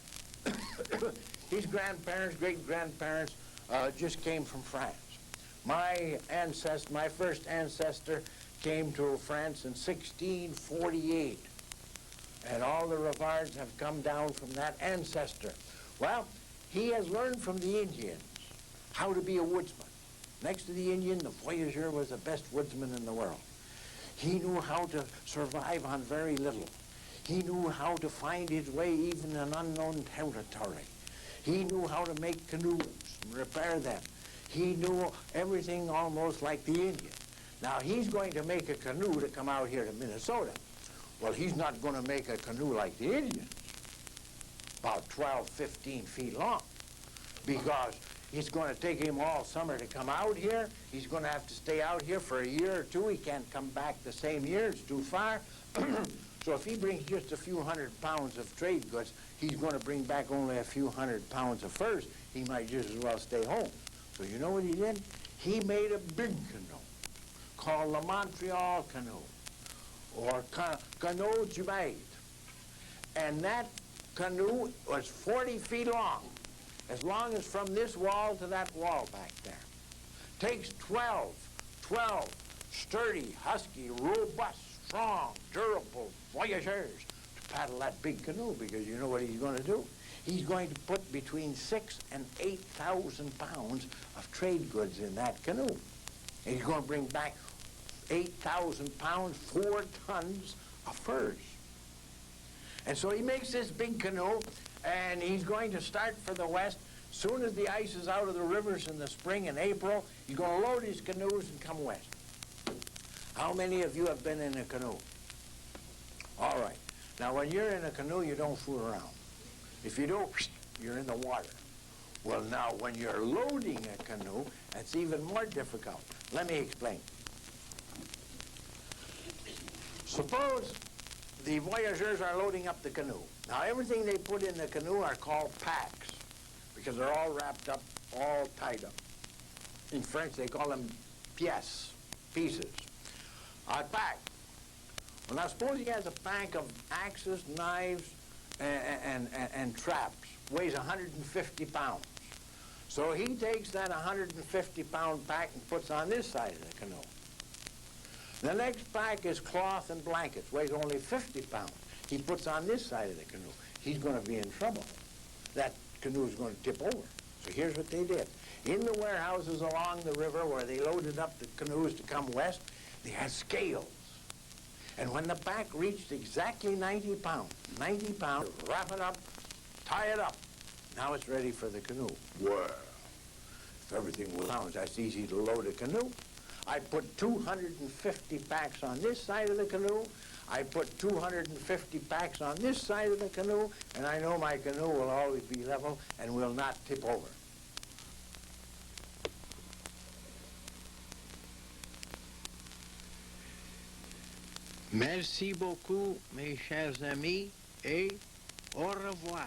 His grandparents, great-grandparents, just came from France. My first ancestor came to France in 1648, and all the Rivards have come down from that ancestor. Well, he has learned from the Indians how to be a woodsman. Next to the Indian, the voyageur was the best woodsman in the world. He knew how to survive on very little. He knew how to find his way even in unknown territory. He knew how to make canoes and repair them. He knew everything almost like the Indian. Now, he's going to make a canoe to come out here to Minnesota. Well, he's not going to make a canoe like the Indians, about 12, 15 feet long, because it's going to take him all summer to come out here. He's going to have to stay out here for a year or two. He can't come back the same year. It's too far. So if he brings just a few hundred pounds of trade goods, he's going to bring back only a few hundred pounds of furs. He might just as well stay home. So you know what he did? He made a big canoe called the Montreal canoe, or canoe Jubaid. And that canoe was 40 feet long as from this wall to that wall back there. Takes 12 sturdy, husky, robust, strong, durable voyageurs to paddle that big canoe, because you know what he's going to do? He's going to put between 6,000 and 8,000 pounds of trade goods in that canoe. And he's going to bring back 8,000 pounds, 4 tons of furs. And so he makes this big canoe, and he's going to start for the west. Soon as the ice is out of the rivers in the spring and April, he's going to load his canoes and come west. How many of you have been in a canoe? All right. Now, when you're in a canoe, you don't fool around. If you do, you're in the water. Well, now, when you're loading a canoe, it's even more difficult. Let me explain. Suppose the voyageurs are loading up the canoe. Now, everything they put in the canoe are called packs, because they're all wrapped up, all tied up. In French, they call them pièces, pieces. A pack. Well, now, suppose he has a pack of axes, knives, and traps. Weighs 150 pounds. So he takes that 150-pound pack and puts on this side of the canoe. The next pack is cloth and blankets, weighs only 50 pounds. He puts on this side of the canoe. He's going to be in trouble. That canoe is going to tip over. So here's what they did. In the warehouses along the river where they loaded up the canoes to come west, they had scales. And when the pack reached exactly 90 pounds, wrap it up, tie it up. Now it's ready for the canoe. Well, if everything was sound, that's easy to load a canoe. I put 250 packs on this side of the canoe. I put 250 packs on this side of the canoe, and I know my canoe will always be level and will not tip over. Merci beaucoup, mes chers amis, et au revoir.